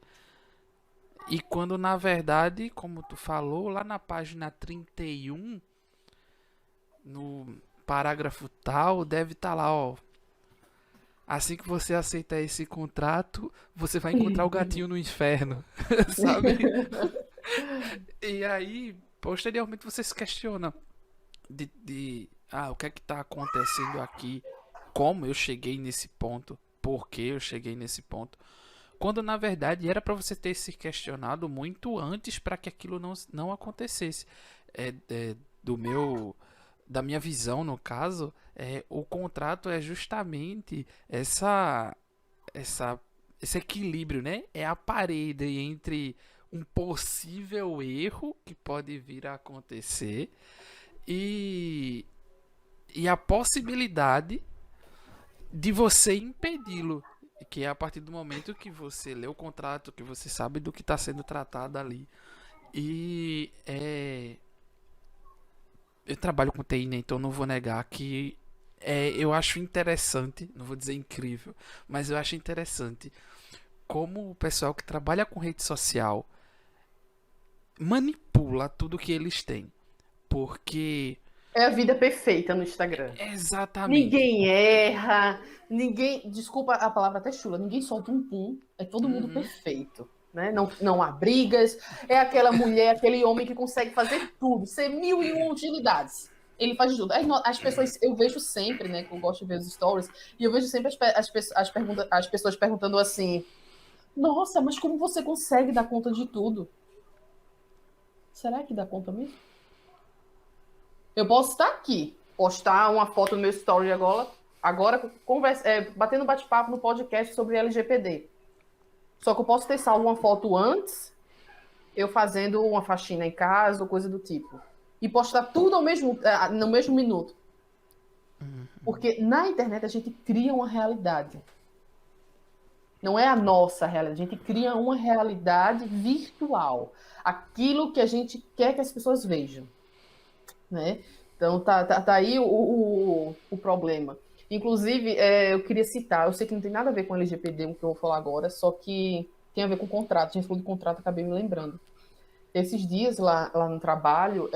E quando na verdade, como tu falou, lá na página 31, no parágrafo tal, deve estar lá, ó. Assim que você aceitar esse contrato, você vai encontrar o gatinho no inferno, sabe? E aí, posteriormente, você se questiona o que é que tá acontecendo aqui? Como eu cheguei nesse ponto? Por que eu cheguei nesse ponto? Quando na verdade era para você ter se questionado muito antes para que aquilo não acontecesse. Do meu da minha visão no caso, o contrato é justamente essa esse equilíbrio, né? É a parede entre um possível erro que pode vir a acontecer e, e a possibilidade de você impedi-lo. Que é a partir do momento que você lê o contrato, que você sabe do que está sendo tratado ali. E eu trabalho com TI, né, então não vou negar que eu acho interessante, não vou dizer incrível, mas eu acho interessante como o pessoal que trabalha com rede social manipula tudo que eles têm. Porque É a vida perfeita no Instagram. exatamente. Ninguém erra, ninguém. Desculpa a palavra até chula, ninguém solta um pum, é todo mundo Uhum. perfeito. Né? Não, não há brigas, é aquela mulher, aquele homem que consegue fazer tudo, ser mil e uma utilidades. Ele faz tudo. As pessoas, eu vejo sempre, né? Que eu gosto de ver os stories, e eu vejo sempre as pessoas perguntando assim: Nossa, mas como você consegue dar conta de tudo? Será que dá conta mesmo? Eu posso estar aqui, postar uma foto no meu story agora batendo bate-papo no podcast sobre LGPD. Só que eu posso ter salvo uma foto antes, eu fazendo uma faxina em casa ou coisa do tipo. E postar tudo no mesmo minuto. Porque na internet a gente cria uma realidade. Não é a nossa realidade, a gente cria uma realidade virtual. Aquilo que a gente quer que as pessoas vejam. Né? Então tá aí o problema. Inclusive, eu queria citar, eu sei que não tem nada a ver com LGPD, o que eu vou falar agora, só que tem a ver com contrato. A gente falou de contrato, acabei me lembrando. Esses dias lá no trabalho,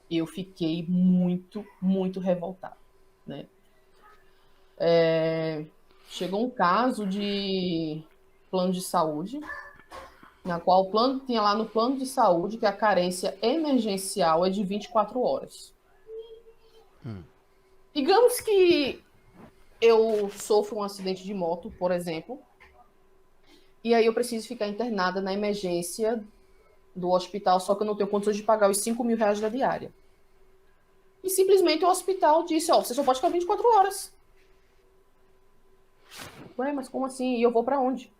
eu fiquei muito, muito revoltada. Né? Chegou um caso de plano de saúde, na qual o plano tinha lá no plano de saúde que a carência emergencial é de 24 horas. Digamos que eu sofro um acidente de moto, por exemplo, e aí eu preciso ficar internada na emergência do hospital, só que eu não tenho condições de pagar os 5 mil reais da diária. E simplesmente o hospital disse, ó, você só pode ficar 24 horas. Ué, mas como assim? E eu vou para onde?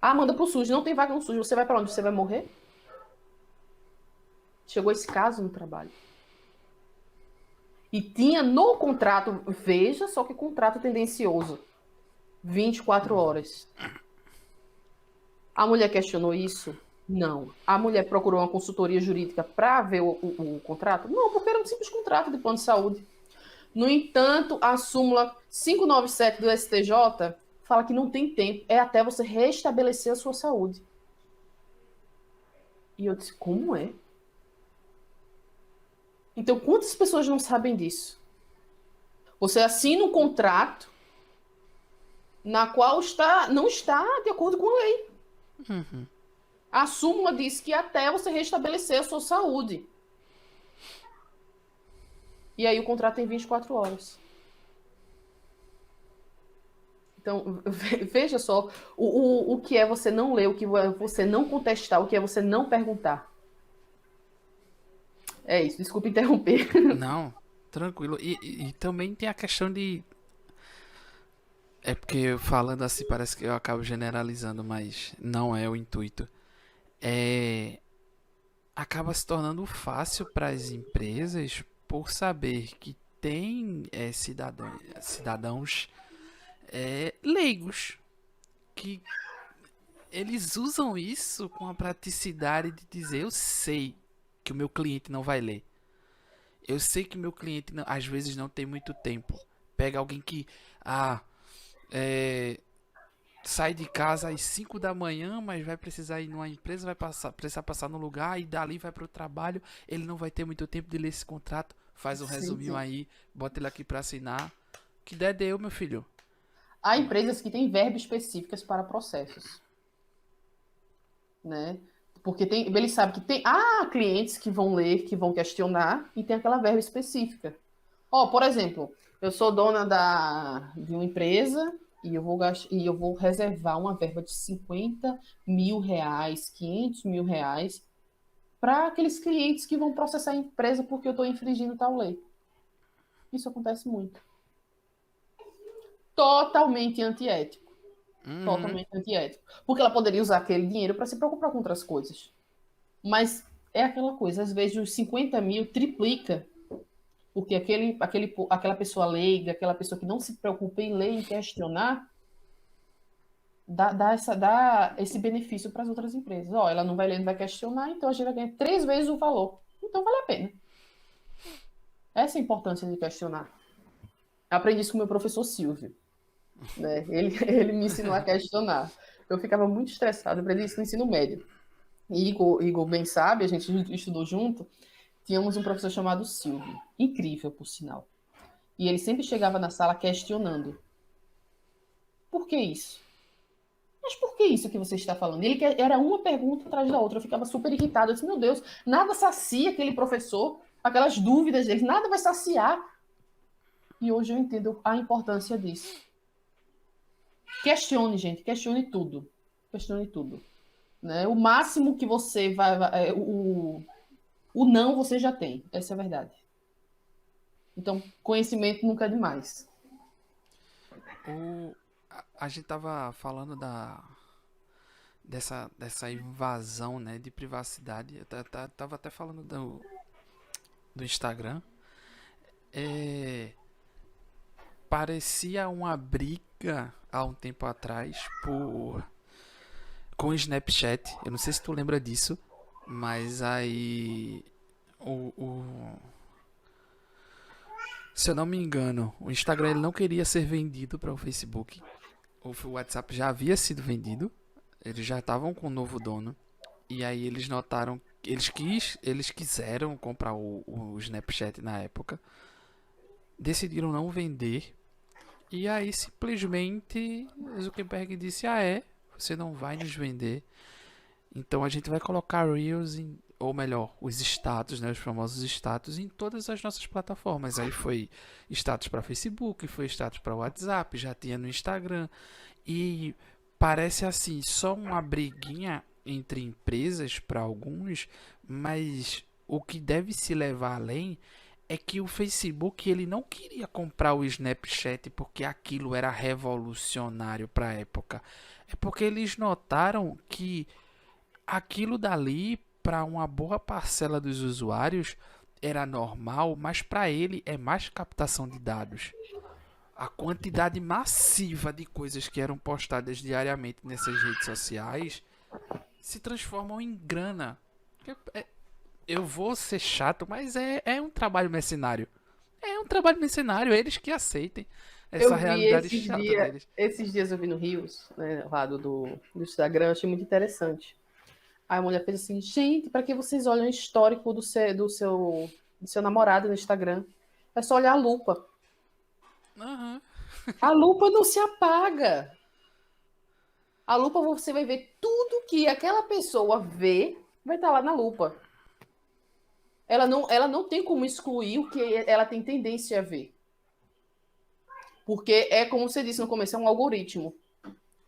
Ah, manda pro SUS, não tem vaga no SUS, você vai para onde? Você vai morrer? Chegou esse caso no trabalho. E tinha no contrato, veja só que contrato tendencioso, 24 horas. A mulher questionou isso? Não. A mulher procurou uma consultoria jurídica para ver o contrato? Não, porque era um simples contrato de plano de saúde. No entanto, a súmula 597 do STJ fala que não tem tempo, é até você restabelecer a sua saúde. E eu disse, como é? Então, quantas pessoas não sabem disso? Você assina um contrato na qual não está de acordo com a lei. A súmula diz que até você restabelecer a sua saúde. E aí o contrato tem 24 horas. Então, veja só o que é você não ler, o que é você não contestar, o que é você não perguntar. É isso, desculpa interromper. Não, tranquilo. E também tem a questão de. É porque falando assim parece que eu acabo generalizando, mas não é o intuito. É. Acaba se tornando fácil para as empresas por saber que tem cidadãos leigos que eles usam isso com a praticidade de dizer: eu sei que o meu cliente não vai ler. Eu sei que meu cliente às vezes não tem muito tempo. Pega alguém que ah, é, sai de casa às 5 da manhã, mas vai precisar ir numa empresa, precisar passar no lugar e dali vai para o trabalho. Ele não vai ter muito tempo de ler esse contrato. Faz um Sim, resuminho sim. aí, bota ele aqui para assinar. Que ideia deu, meu filho? Há empresas que têm verbas específicas para processos, né? Porque ele sabe que há clientes que vão ler, que vão questionar, e tem aquela verba específica. Por exemplo, eu sou dona de uma empresa e eu vou reservar uma verba de 50 mil reais, 500 mil reais para aqueles clientes que vão processar a empresa porque eu estou infringindo tal lei. Isso acontece muito. Totalmente antiético. Uhum. Totalmente antiético. Porque ela poderia usar aquele dinheiro para se preocupar com outras coisas. Mas é aquela coisa, às vezes os 50 mil triplica Porque aquela pessoa leiga, aquela pessoa que não se preocupa em ler e questionar, dá esse benefício para as outras empresas. Ó, ela não vai ler, não vai questionar, então a gente vai ganhar 3 vezes o valor. Então vale a pena. Essa é a importância de questionar. Aprendi isso com o meu professor Silvio. Né? Ele me ensinou a questionar. Eu ficava muito estressado, aprendi isso no ensino médio. E Igor bem sabe, a gente estudou junto, tínhamos um professor chamado Silvio. Incrível, por sinal. E ele sempre chegava na sala questionando. Por que isso? Mas por que isso que você está falando? Era uma pergunta atrás da outra. Eu ficava super irritada. Eu disse, meu Deus, nada sacia aquele professor, aquelas dúvidas dele, nada vai saciar. E hoje eu entendo a importância disso. Questione, gente, questione tudo. Questione tudo. Né? O máximo que você o não você já tem. Essa é a verdade. Então, conhecimento nunca é demais. A gente tava falando dessa invasão, né, de privacidade. Eu tava até falando do Instagram. Parecia uma briga há um tempo atrás com o Snapchat. Eu não sei se tu lembra disso, mas aí se eu não me engano, o Instagram ele não queria ser vendido para o Facebook. O WhatsApp já havia sido vendido. Eles já estavam com o novo dono. E aí eles notaram, eles quiseram comprar o Snapchat na época. Decidiram não vender. E aí simplesmente Zuckerberg disse: você não vai nos vender. Então a gente vai colocar Reels ou melhor, os status, né, os famosos status em todas as nossas plataformas. Aí foi status para Facebook, foi status para WhatsApp, já tinha no Instagram. E parece assim, só uma briguinha entre empresas para alguns, mas o que deve se levar além é que o Facebook ele não queria comprar o Snapchat porque aquilo era revolucionário para a época. É porque eles notaram que aquilo dali para uma boa parcela dos usuários era normal, mas para ele é mais captação de dados. A quantidade massiva de coisas que eram postadas diariamente nessas redes sociais se transformam em grana. Eu vou ser chato, mas é um trabalho mercenário. É um trabalho mercenário, eles que aceitem essa Eu vi realidade chata deles. esses dias eu vi no Rios, né, lá do Instagram, eu achei muito interessante. Aí a mulher fez assim, gente, para que vocês olham o histórico do seu namorado no Instagram? É só olhar a lupa. Aham. A lupa não se apaga. A lupa você vai ver tudo que aquela pessoa vê, vai estar lá na lupa. Ela não tem como excluir o que ela tem tendência a ver. Porque é como você disse no começo, é um algoritmo.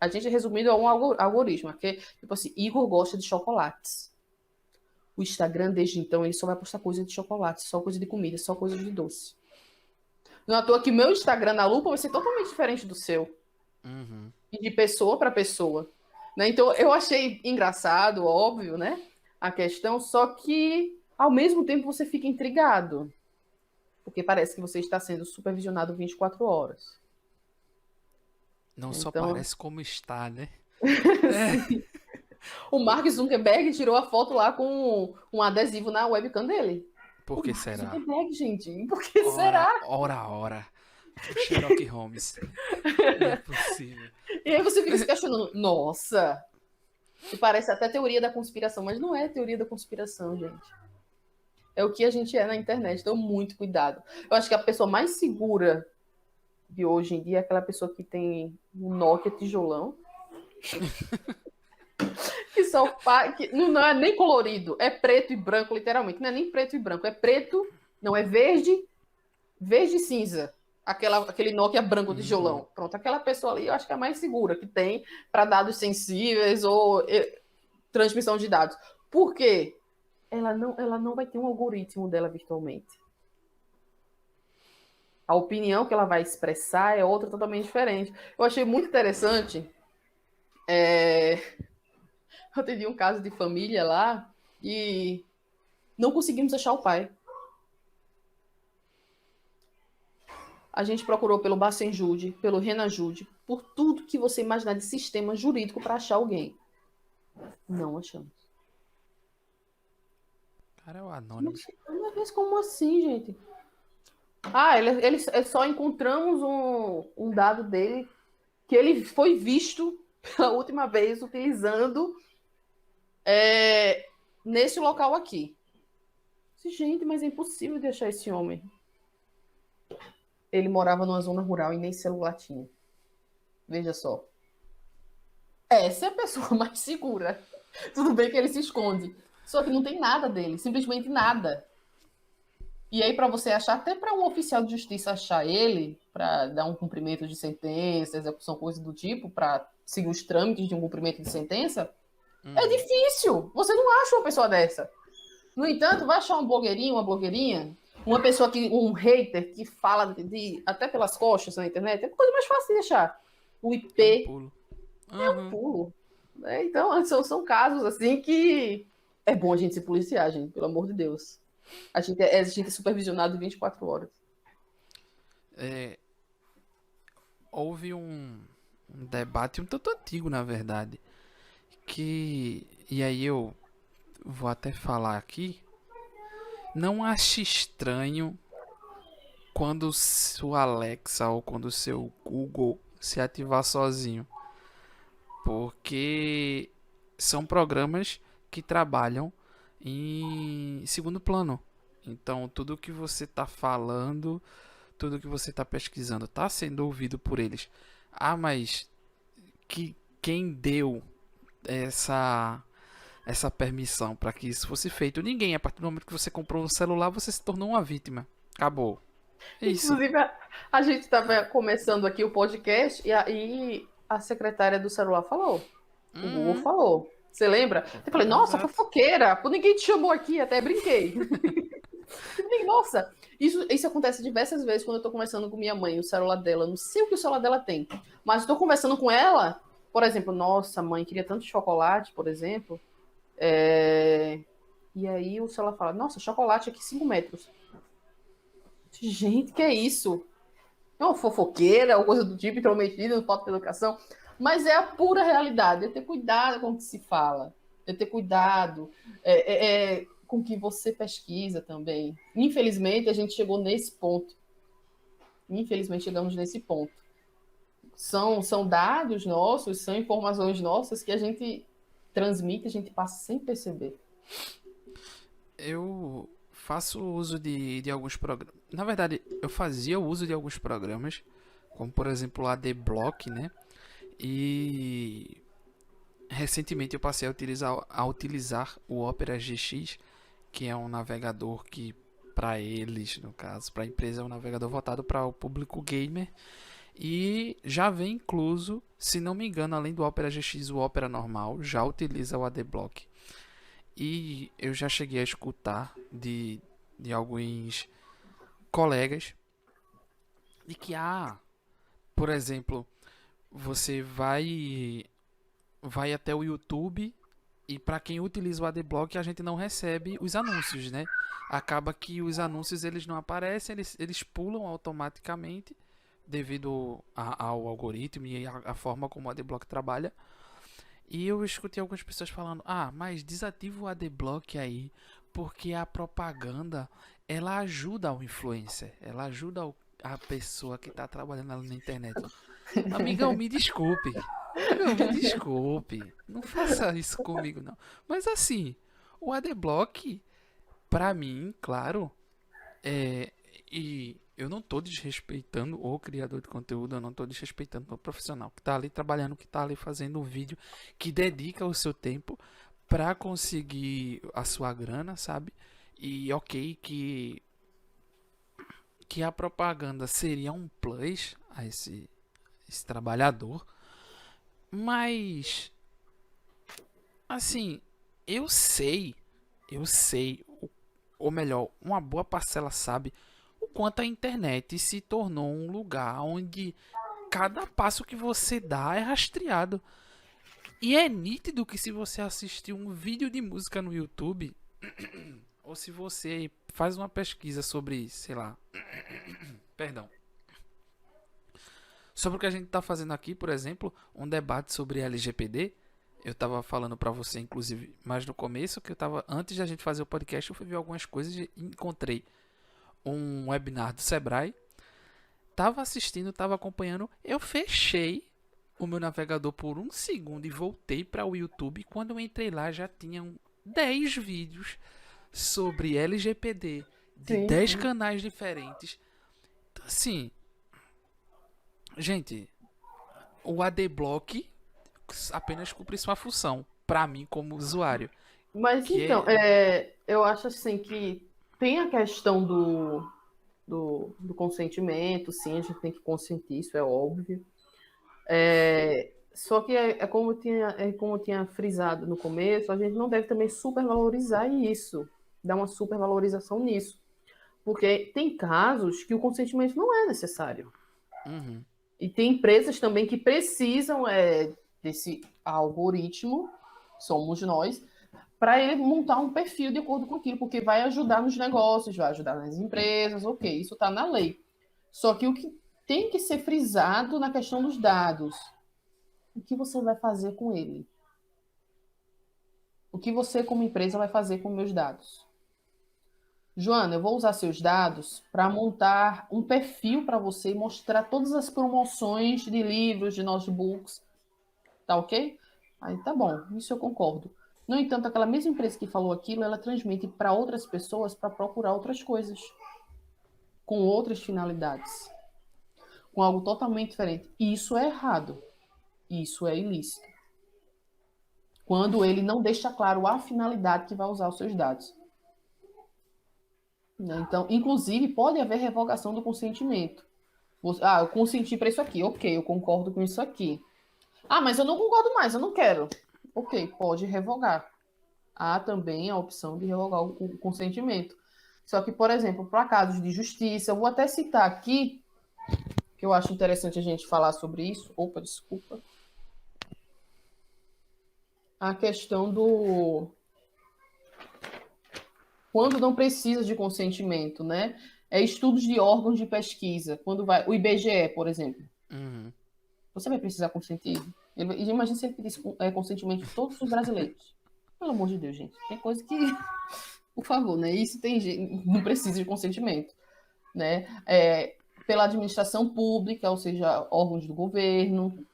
A gente, resumindo, é um algoritmo. Que, tipo assim, Igor gosta de chocolates. O Instagram, desde então, ele só vai postar coisa de chocolate, só coisa de comida, só coisa de doce. Não é à toa que meu Instagram na lupa vai ser totalmente diferente do seu. Uhum. E de pessoa para pessoa. Né? Então, eu achei engraçado, óbvio, né? A questão, só que, ao mesmo tempo, você fica intrigado. Porque parece que você está sendo supervisionado 24 horas. Não só Então, parece como está, né? sim. O Mark Zuckerberg tirou a foto lá com um adesivo na webcam dele. Por O que Mark será? Zuckerberg, gente. Por que Ora, será? ora, ora. O Sherlock Holmes. Não é possível. E aí você fica se questionando, nossa, e parece até teoria da conspiração, mas não é teoria da conspiração, gente. É o que a gente é na internet, então muito cuidado. Eu acho que a pessoa mais segura de hoje em dia é aquela pessoa que tem um Nokia tijolão, que não é nem colorido, é preto e branco, literalmente. Não é nem preto e branco, é preto, não, é verde, verde e cinza. Aquele Nokia branco Uhum. tijolão. Pronto, aquela pessoa ali eu acho que é a mais segura que tem para dados sensíveis ou transmissão de dados. Por quê? Ela não vai ter um algoritmo dela virtualmente. A opinião que ela vai expressar é outra totalmente diferente. Eu achei muito interessante. Eu atendi um caso de família lá e não conseguimos achar o pai. A gente procurou pelo Bacenjude, pelo Renajude, por tudo que você imaginar de sistema jurídico para achar alguém. Não achamos. Cara, é o Anonymous. Mas como assim, gente? Ah, ele só encontramos um dado dele que ele foi visto pela última vez utilizando nesse local aqui. Gente, mas é impossível de achar esse homem. Ele morava numa zona rural e nem celular tinha. Veja só. Essa é a pessoa mais segura. Tudo bem que ele se esconde. Só que não tem nada dele, simplesmente nada. E aí, para você achar, até para um oficial de justiça achar ele, para dar um cumprimento de sentença, execução, coisa do tipo, para seguir os trâmites de um cumprimento de sentença, é difícil. Você não acha uma pessoa dessa. No entanto, vai achar um blogueirinho, uma blogueirinha, uma pessoa que, um hater que fala até pelas costas na internet, é a coisa mais fácil de achar. O É um IP pulo. é um pulo. Então, são casos assim que é bom a gente se policiar, gente, pelo amor de Deus. A gente é supervisionado 24 horas. Houve um debate um tanto antigo, na verdade, que, e aí eu vou até falar aqui, não ache estranho quando sua Alexa ou quando o seu Google se ativar sozinho, porque são programas que trabalham em segundo plano. Então, tudo que você está falando, tudo que você está pesquisando, está sendo ouvido por eles. Ah, mas quem deu essa permissão para que isso fosse feito? Ninguém. A partir do momento que você comprou um celular, você se tornou uma vítima. Acabou. É isso. Inclusive, a gente estava começando aqui o podcast e aí a secretária do celular falou. O Google falou. Você lembra? Eu falei, nossa, Exato. fofoqueira, por ninguém te chamou aqui, até brinquei. Nossa, isso acontece diversas vezes quando eu tô conversando com minha mãe, o celular dela, não sei o que o celular dela tem, mas estou conversando com ela, por exemplo, nossa, mãe, queria tanto chocolate, por exemplo, e aí o celular fala, nossa, chocolate aqui 5 metros. Gente, que é isso? É uma fofoqueira, ou coisa do tipo, intrometida no falta de educação, mas é a pura realidade, é ter cuidado com o que se fala, é ter cuidado com o que você pesquisa também. Infelizmente, a gente chegou nesse ponto. Infelizmente, chegamos nesse ponto. São dados nossos, são informações nossas que a gente transmite, a gente passa sem perceber. Eu faço uso de alguns programas. Na verdade, eu fazia uso de alguns programas, como por exemplo o Adblock, né? E recentemente eu passei a utilizar o Opera GX, que é um navegador que, para eles, no caso, para a empresa, é um navegador voltado para o público gamer. E já vem incluso, se não me engano, além do Opera GX, o Opera normal já utiliza o Adblock. E eu já cheguei a escutar de alguns colegas de que, por exemplo, você vai até o YouTube e para quem utiliza o Adblock a gente não recebe os anúncios, né? Acaba que os anúncios eles não aparecem, eles pulam automaticamente devido ao algoritmo e a forma como o Adblock trabalha. E eu escutei algumas pessoas falando: mas desativa o Adblock aí, porque a propaganda ela ajuda o influencer, ela ajuda a pessoa que está trabalhando ali na internet. Amigão, me desculpe. Amigão, me desculpe. Não faça isso comigo, não. Mas assim, o Adblock, pra mim, claro, e eu não tô desrespeitando o criador de conteúdo, eu não tô desrespeitando o profissional que tá ali trabalhando, que tá ali fazendo um vídeo, que dedica o seu tempo pra conseguir a sua grana, sabe? E ok que a propaganda seria um plus a esse trabalhador, mas assim, eu sei, ou melhor, uma boa parcela sabe o quanto a internet se tornou um lugar onde cada passo que você dá é rastreado. E é nítido que se você assistir um vídeo de música no YouTube, ou se você faz uma pesquisa sobre, sei lá, perdão, Sobre o que a gente tá fazendo aqui, por exemplo, um debate sobre LGPD. Eu tava falando pra você, inclusive, mais no começo, que eu tava, antes da gente fazer o podcast, eu fui ver algumas coisas e encontrei um webinar do Sebrae. Tava assistindo, tava acompanhando, eu fechei o meu navegador por um segundo e voltei para o YouTube. Quando eu entrei lá, já tinham 10 vídeos sobre LGPD de Sim, 10 sim. canais diferentes. Então, assim, gente, o ADBlock apenas cumpre sua função para mim como usuário, Mas que então, é. eu acho assim que tem a questão do consentimento, sim, a gente tem que consentir, isso é óbvio. Só que como eu tinha frisado no começo, a gente não deve também supervalorizar isso, dar uma supervalorização nisso. Porque tem casos que o consentimento não é necessário. Uhum, E tem empresas também que precisam desse algoritmo, somos nós, para ele montar um perfil de acordo com aquilo, porque vai ajudar nos negócios, vai ajudar nas empresas, ok, isso está na lei. Só que o que tem que ser frisado na questão dos dados, o que você vai fazer com ele? O que você, como empresa, vai fazer com meus dados? Joana, eu vou usar seus dados para montar um perfil para você e mostrar todas as promoções de livros, de notebooks, tá ok? Aí tá bom, isso eu concordo. No entanto, aquela mesma empresa que falou aquilo, ela transmite para outras pessoas para procurar outras coisas, com outras finalidades, com algo totalmente diferente. E isso é errado, isso é ilícito. Quando ele não deixa claro a finalidade que vai usar os seus dados. Né? Então, inclusive, pode haver revogação do consentimento. Eu consenti para isso aqui, ok, eu concordo com isso aqui. Ah, mas eu não concordo mais, eu não quero. Ok, pode revogar. Há também a opção de revogar o consentimento. Só que, por exemplo, para casos de justiça, eu vou até citar aqui, que eu acho interessante a gente falar sobre isso. Opa, desculpa. A questão do. Quando não precisa de consentimento, né? Estudos de órgãos de pesquisa. Quando vai. O IBGE, por exemplo. uhum. Você vai precisar consentir? Imagina se ele pedisse consentimento de todos os brasileiros. Pelo amor de Deus, gente. Tem coisa que, por favor, né? Isso tem gente, não precisa de consentimento, né? Pela administração pública, ou seja, órgãos do governo.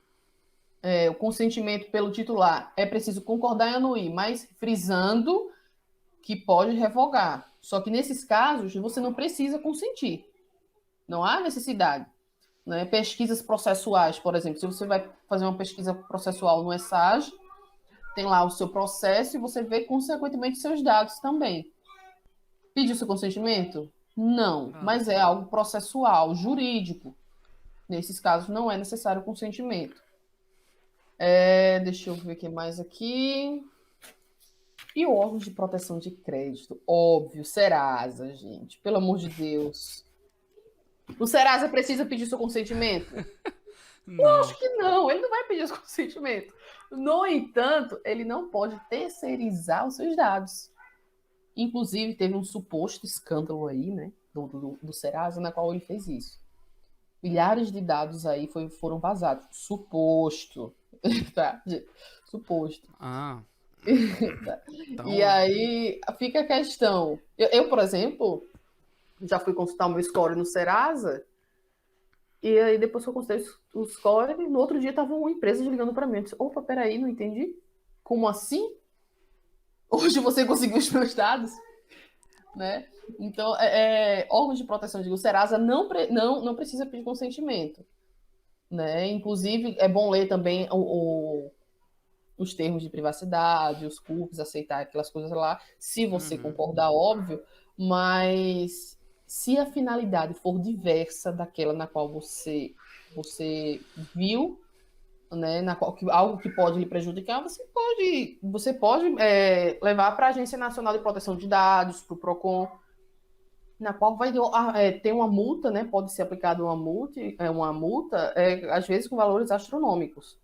O consentimento pelo titular é preciso concordar e anuir, mas frisando que pode revogar. Só que nesses casos você não precisa consentir. Não há necessidade. Né? Pesquisas processuais, por exemplo, se você vai fazer uma pesquisa processual no ESAG, tem lá o seu processo e você vê, consequentemente, seus dados também. Pediu seu consentimento? Não, Não. mas é algo processual, jurídico. Nesses casos, não é necessário consentimento. Deixa eu ver o que mais aqui. E o órgão de proteção de crédito? Óbvio, Serasa, gente. Pelo amor de Deus. O Serasa precisa pedir seu consentimento? Não. Acho que não, ele não vai pedir esse consentimento. No entanto, ele não pode terceirizar os seus dados. Inclusive, teve um suposto escândalo aí, né, do Serasa, na qual ele fez isso. Milhares de dados aí foram vazados. Suposto. Tá? Suposto. Ah, E então. aí fica a questão. Por exemplo, já fui consultar o meu score no Serasa. E aí, depois que eu consultei o score, no outro dia tava uma empresa ligando para mim. Eu disse, opa, peraí, não entendi. Como assim? Hoje você conseguiu os meus dados? Né? Então, órgãos de proteção, digo, o Serasa não precisa pedir consentimento. Né? Inclusive, é bom ler também os termos de privacidade, os cookies, aceitar aquelas coisas lá, se você Uhum. concordar, óbvio, mas se a finalidade for diversa daquela na qual você viu, né, algo que pode lhe prejudicar, você pode levar para a Agência Nacional de Proteção de Dados, para o Procon, na qual vai ter uma multa, né, pode ser aplicada uma multa às vezes com valores astronômicos.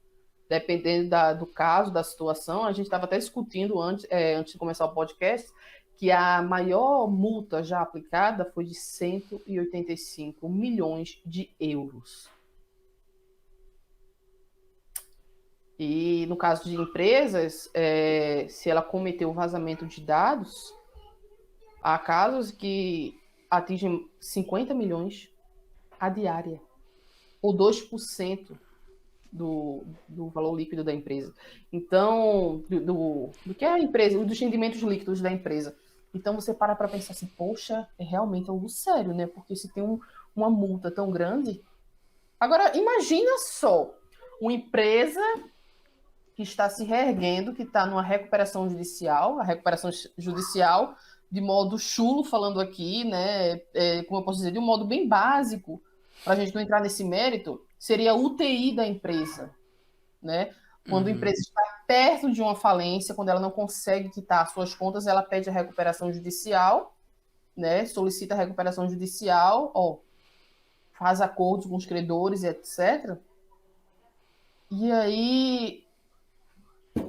Dependendo do caso, da situação, a gente estava até discutindo antes de começar o podcast, que a maior multa já aplicada foi de 185 milhões de euros. E no caso de empresas, se ela cometeu o vazamento de dados, há casos que atingem 50 milhões a diária, ou 2% do valor líquido da empresa. Então, do que é a empresa, dos rendimentos líquidos da empresa. Então, você para pensar assim, poxa, é realmente algo sério, né? Porque se tem uma multa tão grande... Agora, imagina só, uma empresa que está se reerguendo, que está numa recuperação judicial, a recuperação judicial, de modo chulo, falando aqui, né? Como eu posso dizer, de um modo bem básico, para a gente não entrar nesse mérito, seria a UTI da empresa, né? Quando a empresa está perto de uma falência, quando ela não consegue quitar suas contas, ela pede a recuperação judicial, né? Solicita a recuperação judicial, faz acordos com os credores e etc. E aí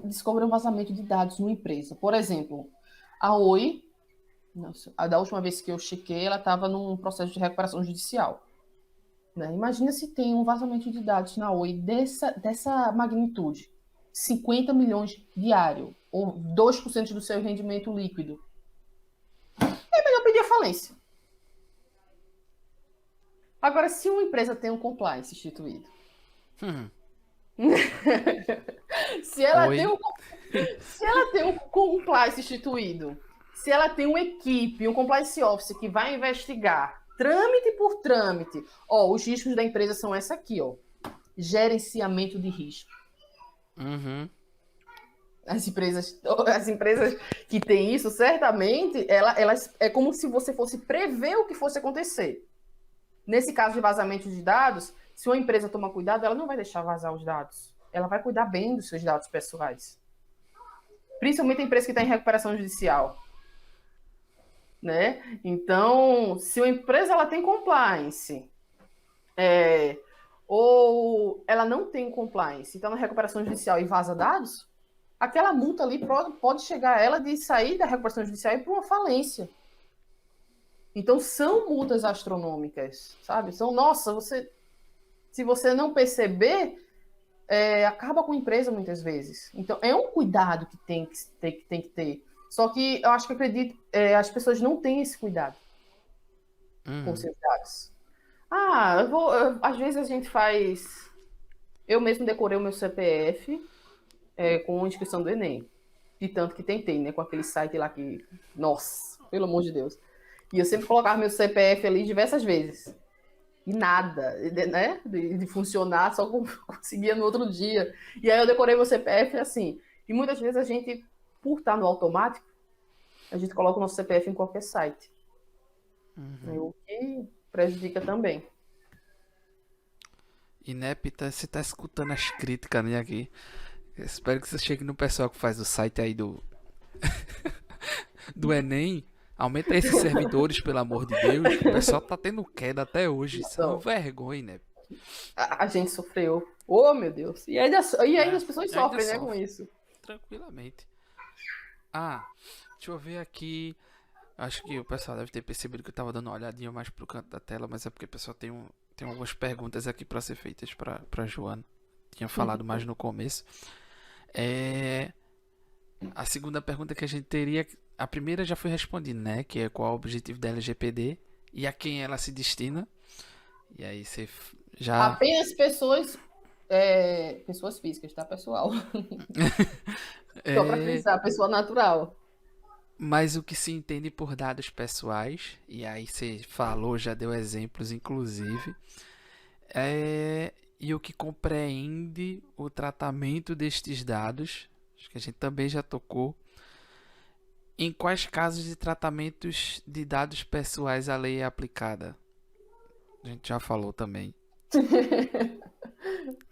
descobre um vazamento de dados numa empresa. Por exemplo, a Oi, da última vez que eu chequei, ela estava num processo de recuperação judicial. Né? Imagina se tem um vazamento de dados na Oi dessa magnitude. 50 milhões diário, ou 2% do seu rendimento líquido. É melhor pedir a falência. Agora, se uma empresa tem um compliance instituído, se ela tem um compliance instituído, se ela tem uma equipe, um compliance officer que vai investigar trâmite por trâmite, os riscos da empresa são essa aqui, gerenciamento de risco. As empresas que têm isso, certamente, elas é como se você fosse prever o que fosse acontecer. Nesse caso de vazamento de dados, se uma empresa tomar cuidado, ela não vai deixar vazar os dados. Ela vai cuidar bem dos seus dados pessoais. Principalmente a empresa que está em recuperação judicial. Né? Então, se uma empresa ela tem compliance, ou ela não tem compliance, está na recuperação judicial e vaza dados, aquela multa ali pode chegar a ela de sair da recuperação judicial e ir para uma falência. Então, são multas astronômicas, sabe? Se você não perceber, acaba com a empresa muitas vezes. Então, é um cuidado que tem que ter. Só que eu acho que as pessoas não têm esse cuidado com seus dados. Às vezes a gente faz... Eu mesmo decorei o meu CPF com a inscrição do Enem. De tanto que tentei, né? Com aquele site lá que... Nossa, pelo amor de Deus. E eu sempre colocava meu CPF ali diversas vezes. E nada, né? De funcionar, só conseguia no outro dia. E aí eu decorei meu CPF assim. E muitas vezes a gente, por estar no automático, a gente coloca o nosso CPF em qualquer site. O que prejudica também. E né, Pita, você tá escutando as críticas, né, aqui. Eu espero que você chegue no pessoal que faz o site aí do Enem. Aumenta esses servidores, pelo amor de Deus. O pessoal tá tendo queda até hoje. Isso é uma vergonha, né? A gente sofreu. Meu Deus. E ainda as pessoas sofrem, né, com isso. Tranquilamente. Deixa eu ver aqui. Acho que o pessoal deve ter percebido que eu tava dando uma olhadinha mais pro canto da tela, mas é porque o pessoal tem algumas perguntas aqui pra ser feitas pra Joana. Tinha falado mais no começo. A segunda pergunta que a gente teria... A primeira já foi respondida, né? Que é qual é o objetivo da LGPD e a quem ela se destina. E aí você já... Apenas pessoas físicas, tá, pessoal? Só pra frisar, pessoa natural. Mas o que se entende por dados pessoais, e aí você falou, já deu exemplos, inclusive, e o que compreende o tratamento destes dados, acho que a gente também já tocou. Em quais casos de tratamentos de dados pessoais a lei é aplicada? A gente já falou também.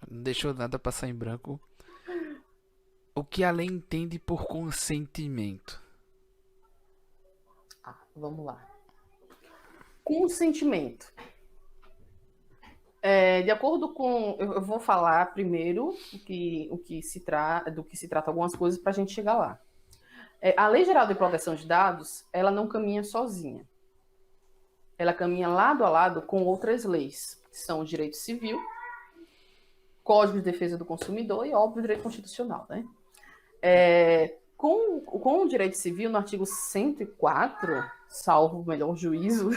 Não deixou nada passar em branco. O que a lei entende por consentimento? Vamos lá. Consentimento. De acordo com... Eu vou falar primeiro do que se trata algumas coisas para a gente chegar lá. A Lei Geral de Proteção de Dados, ela não caminha sozinha. Ela caminha lado a lado com outras leis, que são o direito civil Código de Defesa do Consumidor e, óbvio, direito constitucional, né? Com o direito civil, no artigo 104, salvo o melhor juízo,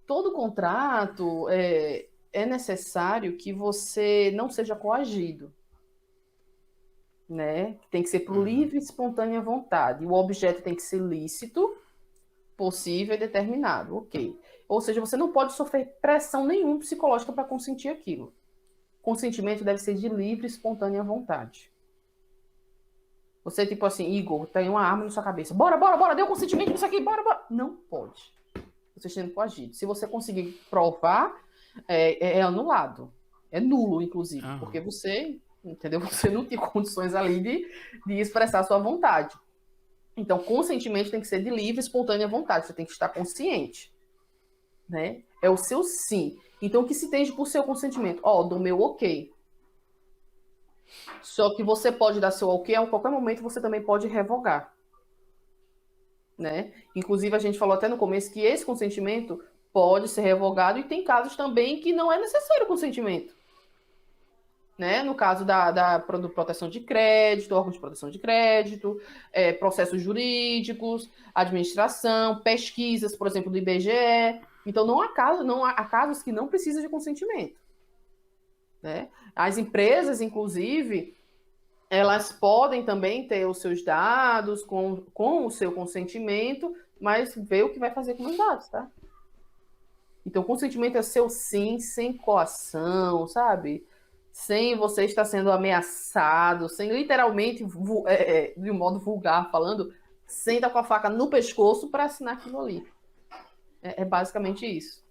todo contrato é necessário que você não seja coagido, né? Tem que ser por livre e espontânea vontade. O objeto tem que ser lícito, possível e determinado, ok. Ou seja, você não pode sofrer pressão nenhuma psicológica para consentir aquilo. Consentimento deve ser de livre e espontânea vontade. Você, tipo assim, Igor, tem uma arma na sua cabeça. Bora, bora, bora, deu consentimento nisso aqui, bora, bora. Não pode. Você está sendo coagido. Se você conseguir provar, é anulado. É nulo, inclusive, porque você, entendeu? Você não tem condições ali de expressar a sua vontade. Então, consentimento tem que ser de livre, espontânea vontade. Você tem que estar consciente, né? É o seu sim. Então, o que se entende por seu consentimento? Do meu ok. Só que você pode dar seu ok, a qualquer momento você também pode revogar, né? Inclusive, a gente falou até no começo que esse consentimento pode ser revogado e tem casos também que não é necessário consentimento. Né? No caso da proteção de crédito, órgão de proteção de crédito, processos jurídicos, administração, pesquisas, por exemplo, do IBGE. Então, não há casos que não precisam de consentimento. Né? As empresas, inclusive, elas podem também ter os seus dados com o seu consentimento, mas ver o que vai fazer com os dados, tá? Então, o consentimento é seu sim, sem coação, sabe? Sem você estar sendo ameaçado, sem literalmente, de um modo vulgar falando, sem estar com a faca no pescoço para assinar aquilo ali. É basicamente isso.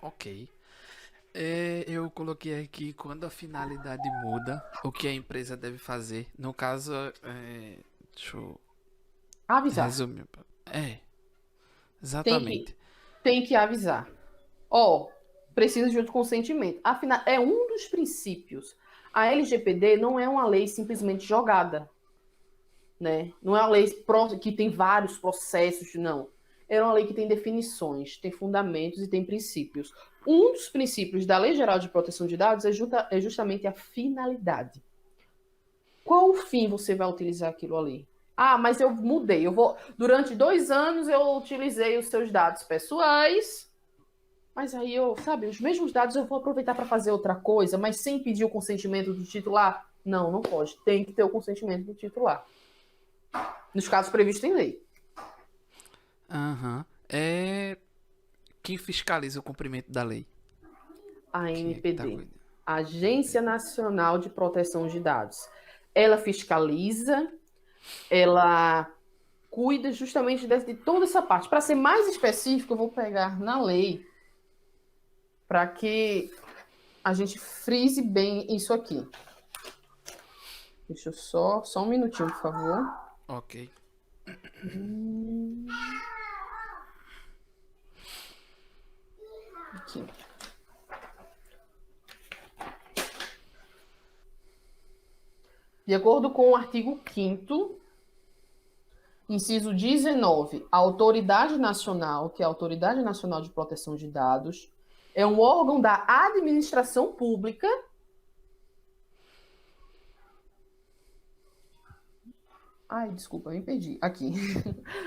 Ok. Eu coloquei aqui quando a finalidade muda, o que a empresa deve fazer. No caso, deixa eu Avisar. resumir. Exatamente. Tem que avisar. Precisa de consentimento. Afinal, é um dos princípios. A LGPD não é uma lei simplesmente jogada, né? Não é uma lei que tem vários processos, não. É uma lei que tem definições, tem fundamentos e tem princípios. Um dos princípios da Lei Geral de Proteção de Dados é justamente a finalidade. Qual o fim você vai utilizar aquilo ali? Mas eu mudei. Durante 2 anos eu utilizei os seus dados pessoais. Mas aí os mesmos dados eu vou aproveitar para fazer outra coisa, mas sem pedir o consentimento do titular? Não pode. Tem que ter o consentimento do titular. Nos casos previstos em lei. Quem fiscaliza o cumprimento da lei? A ANPD, Agência Nacional de Proteção de Dados. Ela fiscaliza, ela cuida justamente de toda essa parte. Para ser mais específico, eu vou pegar na lei para que a gente frise bem isso aqui. Deixa eu só um minutinho, por favor. Ok. Aqui. De acordo com o artigo 5º, inciso 19, a Autoridade Nacional, que é a Autoridade Nacional de Proteção de Dados, é um órgão da administração pública desculpa, me perdi. Aqui.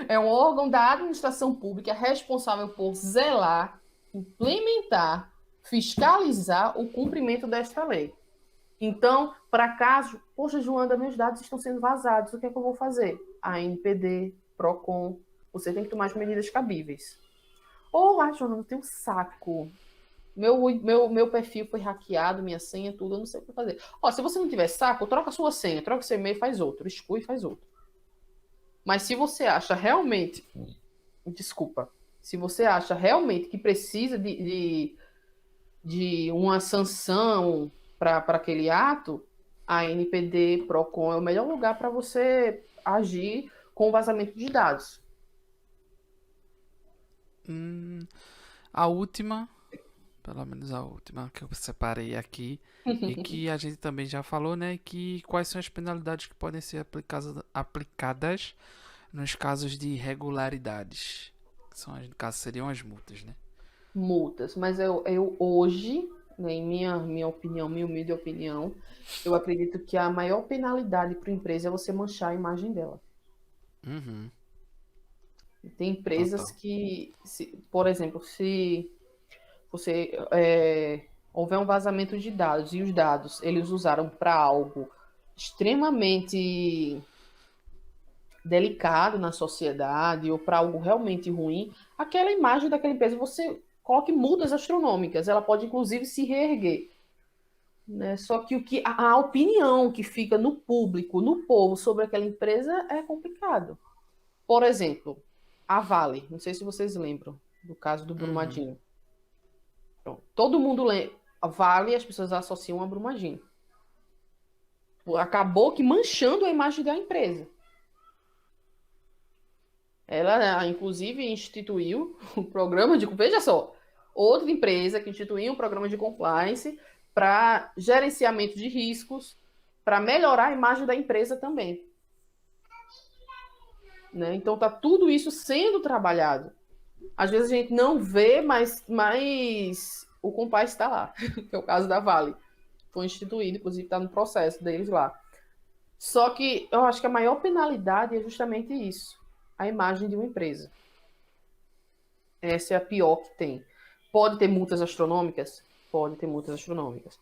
É um órgão da administração pública responsável por zelar, implementar, fiscalizar o cumprimento desta lei. Então, para caso, poxa, Joana, meus dados estão sendo vazados, o que é que eu vou fazer? A ANPD, PROCON, você tem que tomar as medidas cabíveis. Joana, não tenho saco. Meu perfil foi hackeado, minha senha, tudo, eu não sei o que fazer. Se você não tiver saco, troca a sua senha, troca seu e-mail, faz outro, exclui e faz outro. Mas se você acha realmente, se você acha realmente que precisa de uma sanção para aquele ato, a ANPD, PROCON é o melhor lugar para você agir com o vazamento de dados. A última, pelo menos a última que eu separei aqui, e que a gente também já falou, né? Que quais são as penalidades que podem ser aplicadas nos casos de irregularidades. No caso, seriam as multas, né? Multas, mas eu hoje, né, em minha opinião, minha humilde opinião, eu acredito que a maior penalidade para a empresa é você manchar a imagem dela. Uhum. E tem empresas Total. que, por exemplo, se você houver um vazamento de dados e os dados eles usaram para algo extremamente delicado na sociedade ou para algo realmente ruim, aquela imagem daquela empresa você coloque multas astronômicas, ela pode inclusive se reerguer. Né? Só que a opinião que fica no público, no povo sobre aquela empresa é complicado. Por exemplo, a Vale, não sei se vocês lembram do caso do Uhum. Brumadinho. Pronto. Todo mundo lembra. A Vale, as pessoas associam a Brumadinho. Acabou que manchando a imagem da empresa. Ela, inclusive, instituiu o programa de. Veja só, outra empresa que instituiu um programa de compliance para gerenciamento de riscos, para melhorar a imagem da empresa também. Né? Então, está tudo isso sendo trabalhado. Às vezes a gente não vê, mas o compliance está lá, que é o caso da Vale. Foi instituído, inclusive está no processo deles lá. Só que eu acho que a maior penalidade é justamente isso, a imagem de uma empresa. Essa é a pior que tem. Pode ter multas astronômicas? Pode ter multas astronômicas.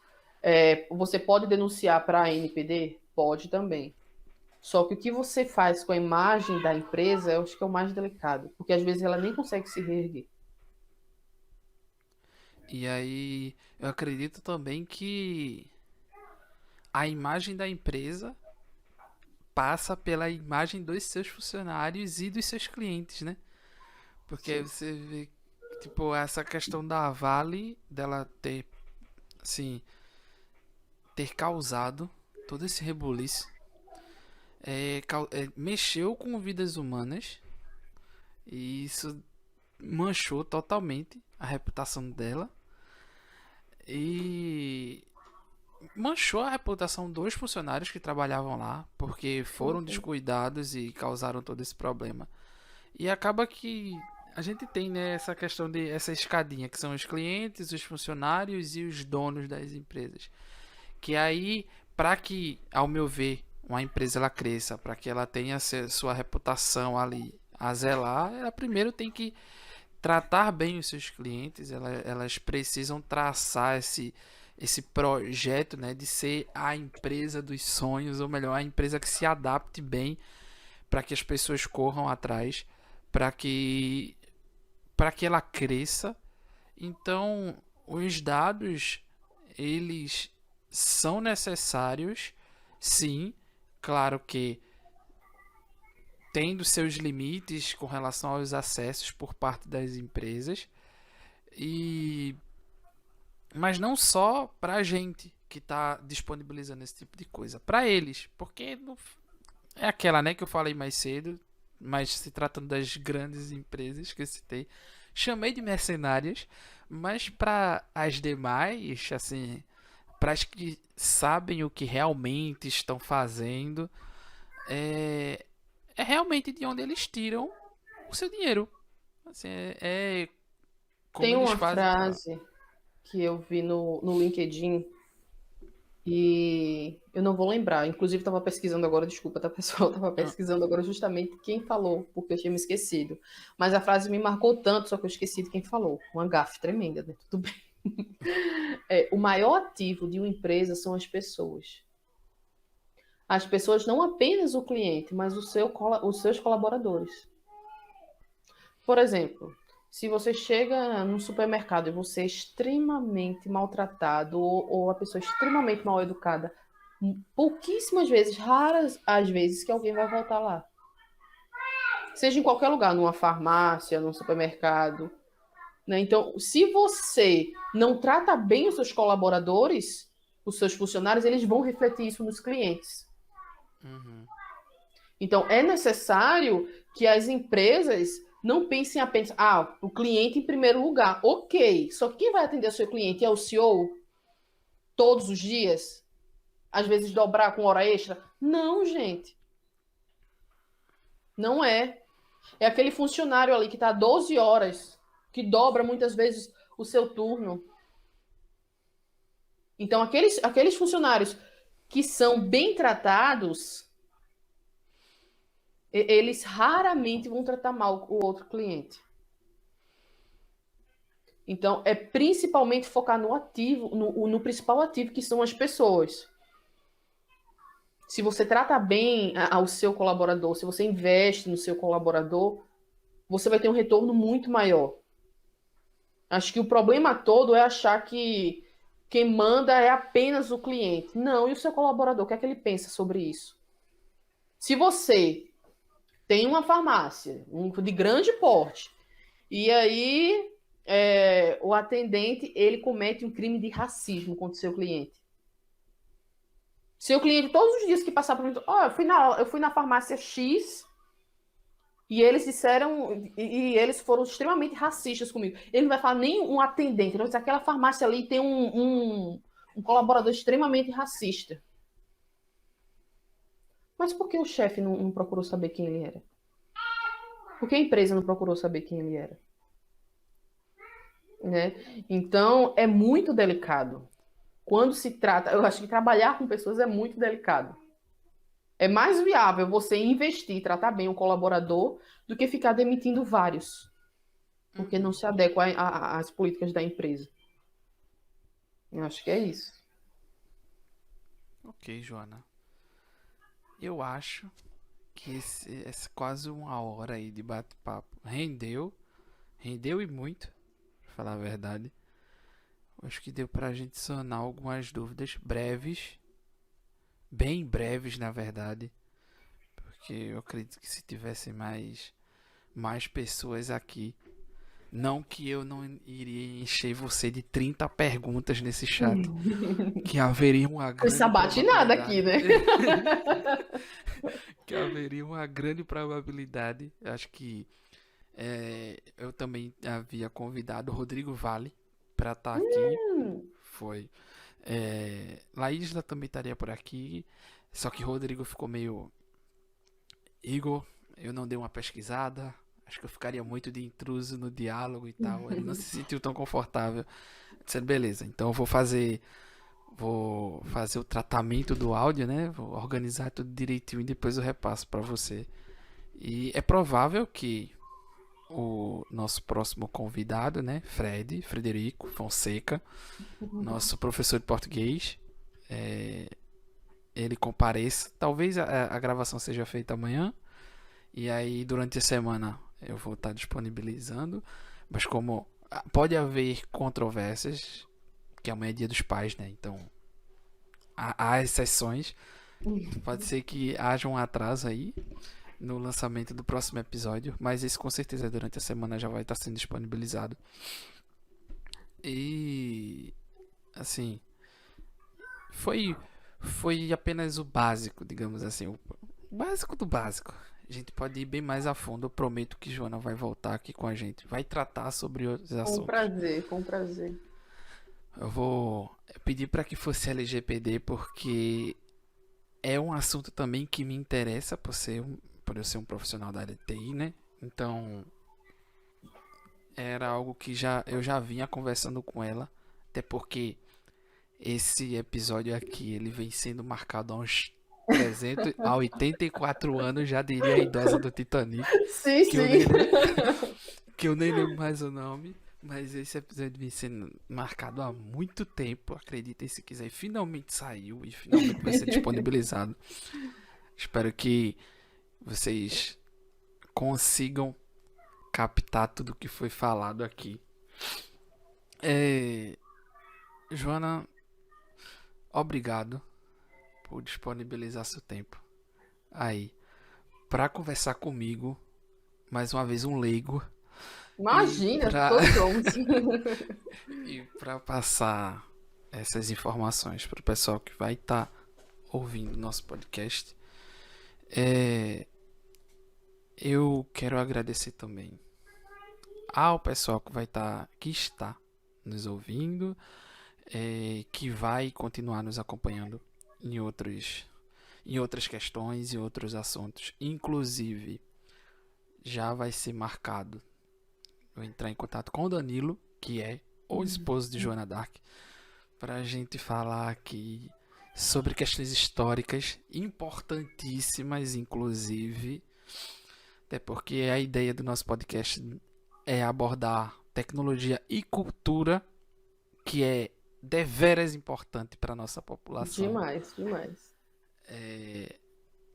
Você pode denunciar para a NPD? Pode também. Só que o que você faz com a imagem da empresa, eu acho que é o mais delicado, porque às vezes ela nem consegue se reerguer. E aí, eu acredito também que a imagem da empresa passa pela imagem dos seus funcionários e dos seus clientes, né? Porque aí Sim. você vê, tipo, essa questão da Vale, dela ter, assim, ter causado todo esse rebuliço, mexeu com vidas humanas e isso manchou totalmente a reputação dela e manchou a reputação dos funcionários que trabalhavam lá, porque foram Sim. descuidados e causaram todo esse problema. E acaba que a gente tem, né, essa questão de essa escadinha, que são os clientes, os funcionários e os donos das empresas. Que aí, para que, ao meu ver, uma empresa ela cresça, para que ela tenha sua reputação ali a zelar, ela primeiro tem que tratar bem os seus clientes, elas precisam traçar esse projeto, né, de ser a empresa dos sonhos, ou melhor, a empresa que se adapte bem para que as pessoas corram atrás, para que para que ela cresça. Então, os dados eles são necessários, sim, claro que tendo seus limites com relação aos acessos por parte das empresas e mas não só para a gente que está disponibilizando esse tipo de coisa, para eles, porque é aquela, né, que eu falei mais cedo, mas se tratando das grandes empresas que eu citei, chamei de mercenárias, mas para as demais, assim, para as que sabem o que realmente estão fazendo, é, é realmente de onde eles tiram o seu dinheiro. Assim, é como Tem eles uma fazem para. frase que eu vi no LinkedIn e eu não vou lembrar. Inclusive, estava pesquisando agora, desculpa, tá, pessoal? Estava pesquisando agora justamente quem falou, porque eu tinha me esquecido. Mas a frase me marcou tanto, só que eu esqueci de quem falou. Uma gafe tremenda, né? Tudo bem. O maior ativo de uma empresa são as pessoas. As pessoas, não apenas o cliente, mas os seus colaboradores. Por exemplo, se você chega num supermercado e você é extremamente maltratado ou a pessoa é extremamente mal educada, pouquíssimas vezes, raras as vezes que alguém vai voltar lá. Seja em qualquer lugar, numa farmácia, num supermercado. Né? Então, se você não trata bem os seus colaboradores, os seus funcionários, eles vão refletir isso nos clientes. Uhum. Então, é necessário que as empresas não pensem apenas, o cliente em primeiro lugar. Ok, só que quem vai atender o seu cliente é o CEO todos os dias? Às vezes dobrar com hora extra? Não, gente. Não é. É aquele funcionário ali que está 12 horas, que dobra muitas vezes o seu turno. Então, aqueles funcionários que são bem tratados, eles raramente vão tratar mal o outro cliente. Então, é principalmente focar no ativo, no principal ativo, que são as pessoas. Se você trata bem ao seu colaborador, se você investe no seu colaborador, você vai ter um retorno muito maior. Acho que o problema todo é achar que quem manda é apenas o cliente. Não, e o seu colaborador, o que é que ele pensa sobre isso? Se você tem uma farmácia de grande porte, e aí o atendente ele comete um crime de racismo contra o seu cliente. Seu cliente, todos os dias que passar por mim, eu fui na farmácia X e eles disseram, e eles foram extremamente racistas comigo. Ele não vai falar nem um atendente, não, aquela farmácia ali tem um colaborador extremamente racista. Mas por que o chefe não procurou saber quem ele era? Por que a empresa não procurou saber quem ele era? Né? Então, é muito delicado. Quando se trata, eu acho que trabalhar com pessoas é muito delicado. É mais viável você investir e tratar bem o colaborador do que ficar demitindo vários, porque não se adequa às políticas da empresa. Eu acho que é isso. Ok, Joana. Eu acho que esse quase uma hora aí de bate-papo rendeu e muito, pra falar a verdade. Acho que deu pra gente sanar algumas dúvidas breves, bem breves na verdade, porque eu acredito que se tivesse mais pessoas aqui, não que eu não iria encher você de 30 perguntas nesse chat, que haveria uma Foi grande sabatinada aqui, né? que haveria uma grande probabilidade. Acho que eu também havia convidado o Rodrigo Vale para estar aqui. Foi. Laísla também estaria por aqui. Só que o Rodrigo ficou meio. Igor, eu não dei uma pesquisada. Acho que eu ficaria muito de intruso no diálogo e tal. Ele não se sentiu tão confortável. Disse, beleza, então eu vou fazer o tratamento do áudio, né? Vou organizar tudo direitinho e depois eu repasso para você. E é provável que o nosso próximo convidado, né? Frederico Fonseca, nosso professor de português, ele compareça. Talvez a gravação seja feita amanhã. E aí, durante a semana, eu vou estar disponibilizando. Mas como pode haver controvérsias, que amanhã é dia dos pais, né? Então, há exceções. Pode ser que haja um atraso aí no lançamento do próximo episódio. Mas esse, com certeza, durante a semana já vai estar sendo disponibilizado. E... assim... Foi apenas o básico, digamos assim. O básico do básico. A gente pode ir bem mais a fundo. Eu prometo que Joana vai voltar aqui com a gente. Vai tratar sobre outros assuntos. Com prazer. Eu vou pedir para que fosse LGPD porque é um assunto também que me interessa por eu ser um profissional da área de TI, né? Então era algo que eu já vinha conversando com ela, até porque esse episódio aqui ele vem sendo marcado há uns 300 a 84 anos, já diria a idosa do Titanic, Sim, que sim. que eu nem lembro mais o nome, mas esse episódio vem sendo marcado há muito tempo, acreditem se quiser, e finalmente saiu e finalmente vai ser disponibilizado. Espero que vocês consigam captar tudo que foi falado aqui. Joana, obrigado por disponibilizar seu tempo aí para conversar comigo, mais uma vez um leigo, Imagina, todos somos. e para passar essas informações para o pessoal que vai estar ouvindo nosso podcast. Eu quero agradecer também ao pessoal que está nos ouvindo, que vai continuar nos acompanhando em outras questões e outros assuntos. Inclusive, já vai ser marcado. Vou entrar em contato com o Danilo, que é o esposo de Joana Dark, pra gente falar aqui sobre questões históricas importantíssimas, inclusive, até porque a ideia do nosso podcast é abordar tecnologia e cultura, que é deveras importante para nossa população. Demais, demais.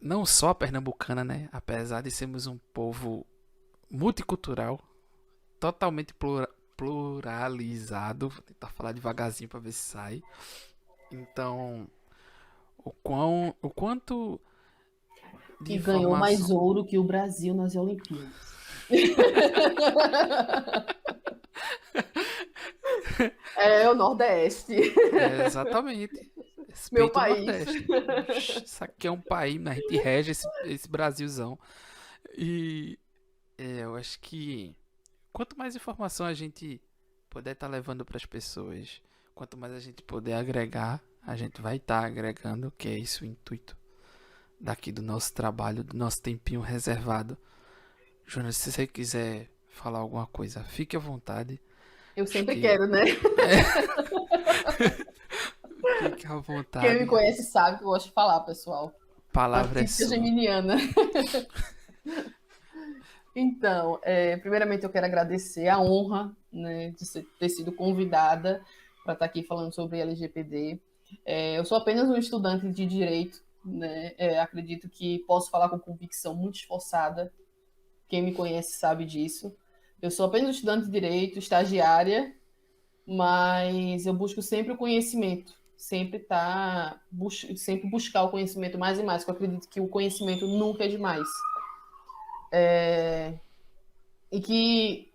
Não só a pernambucana, né? Apesar de sermos um povo multicultural, totalmente pluralizado. Vou tentar falar devagarzinho para ver se sai. Então, o quanto de E ganhou mais informação. ouro que o Brasil nas Olimpíadas. É o Nordeste, Exatamente. meu Respeito o país. Nordeste. Oxi, isso aqui é um país, né? A gente rege esse Brasilzão. E eu acho que quanto mais informação a gente puder estar levando para as pessoas, quanto mais a gente puder agregar, a gente vai estar agregando, que é isso o intuito daqui do nosso trabalho, do nosso tempinho reservado. Jonas, se você quiser falar alguma coisa, fique à vontade. Eu Acho sempre que quero, né? fique à Quem me vontade. conhece sabe que eu gosto de falar, pessoal. A Uma palavra é típica sua. geminiana. Então, primeiramente eu quero agradecer a honra, né, de ter sido convidada para estar aqui falando sobre LGPD. Eu sou apenas um estudante de direito, né? Acredito que posso falar com convicção muito esforçada. Quem me conhece sabe disso. Eu sou apenas um estudante de direito, estagiária, mas eu busco sempre o conhecimento, sempre buscar o conhecimento mais e mais, porque eu acredito que o conhecimento nunca é demais. E que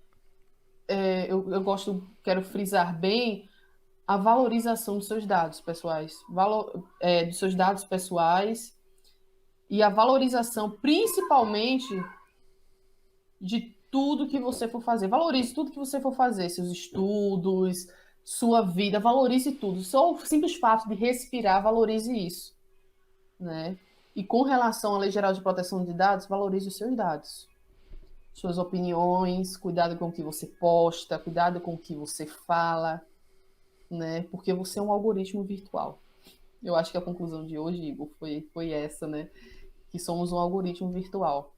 eu quero frisar bem a valorização dos seus dados pessoais, dos seus dados pessoais e a valorização principalmente de tudo que você for fazer. Valorize tudo que você for fazer, seus estudos, sua vida, valorize tudo. Só o simples fato de respirar, valorize isso, né? E com relação à Lei Geral de Proteção de Dados, valorize os seus dados. Suas opiniões, cuidado com o que você posta, cuidado com o que você fala, né? Porque você é um algoritmo virtual. Eu acho que a conclusão de hoje, Igor, foi essa, né? Que somos um algoritmo virtual,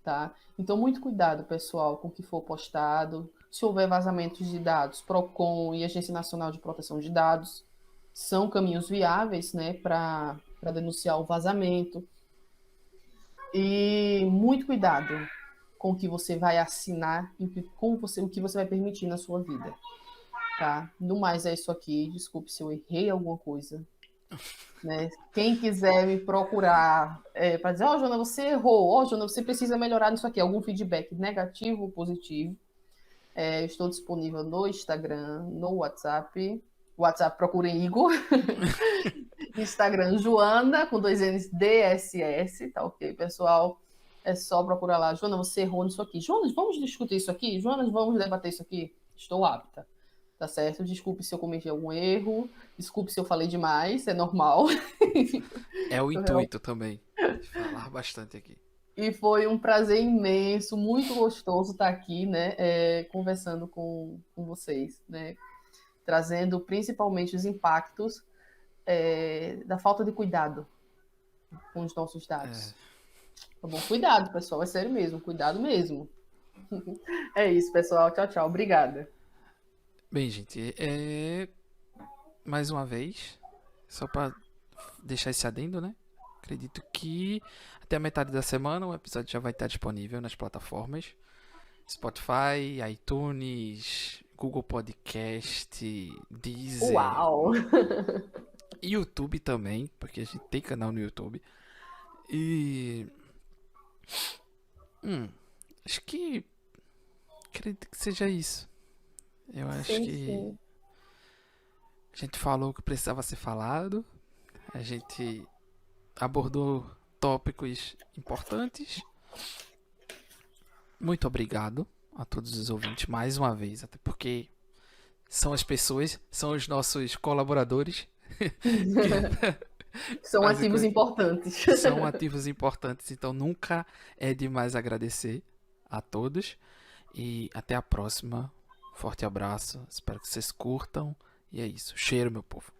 tá? Então, muito cuidado, pessoal, com o que for postado. Se houver vazamentos de dados, Procon e Agência Nacional de Proteção de Dados são caminhos viáveis, né, para denunciar o vazamento. E muito cuidado com o que você vai assinar e com o que você vai permitir na sua vida, tá? No mais é isso aqui. Desculpe se eu errei alguma coisa, né? Quem quiser me procurar para dizer, Jona, você errou, Jona, você precisa melhorar nisso aqui, algum feedback negativo ou positivo, eu estou disponível no Instagram, no WhatsApp. WhatsApp, procurem Igor. Instagram, Joana, com 2 N's, DSS, tá ok, pessoal? É só procurar lá. Joana, você errou nisso aqui. Joana, vamos discutir isso aqui? Joana, vamos debater isso aqui? Estou apta. Tá certo? Desculpe se eu cometi algum erro. Desculpe se eu falei demais. É normal. É o intuito também. De falar bastante aqui. E foi um prazer imenso, muito gostoso estar aqui, né? Conversando com vocês, né? Trazendo principalmente os impactos da falta de cuidado com os nossos dados. Tá bom? Cuidado, pessoal. É sério mesmo. Cuidado mesmo. É isso, pessoal. Tchau, tchau. Obrigada. Bem, gente, mais uma vez, só para deixar esse adendo, né? Acredito que até a metade da semana o episódio já vai estar disponível nas plataformas Spotify, iTunes, Google Podcast, Deezer, Uau! YouTube também, porque a gente tem canal no YouTube. E acho que acredito que seja isso. Eu acho Sim, que sim. a gente falou o que precisava ser falado. A gente abordou tópicos importantes. Muito obrigado a todos os ouvintes mais uma vez, até porque são as pessoas, são os nossos colaboradores que São fazem ativos com que importantes. são ativos importantes, então nunca é demais agradecer a todos e até a próxima. Forte abraço, espero que vocês curtam E é isso. Cheiro, meu povo.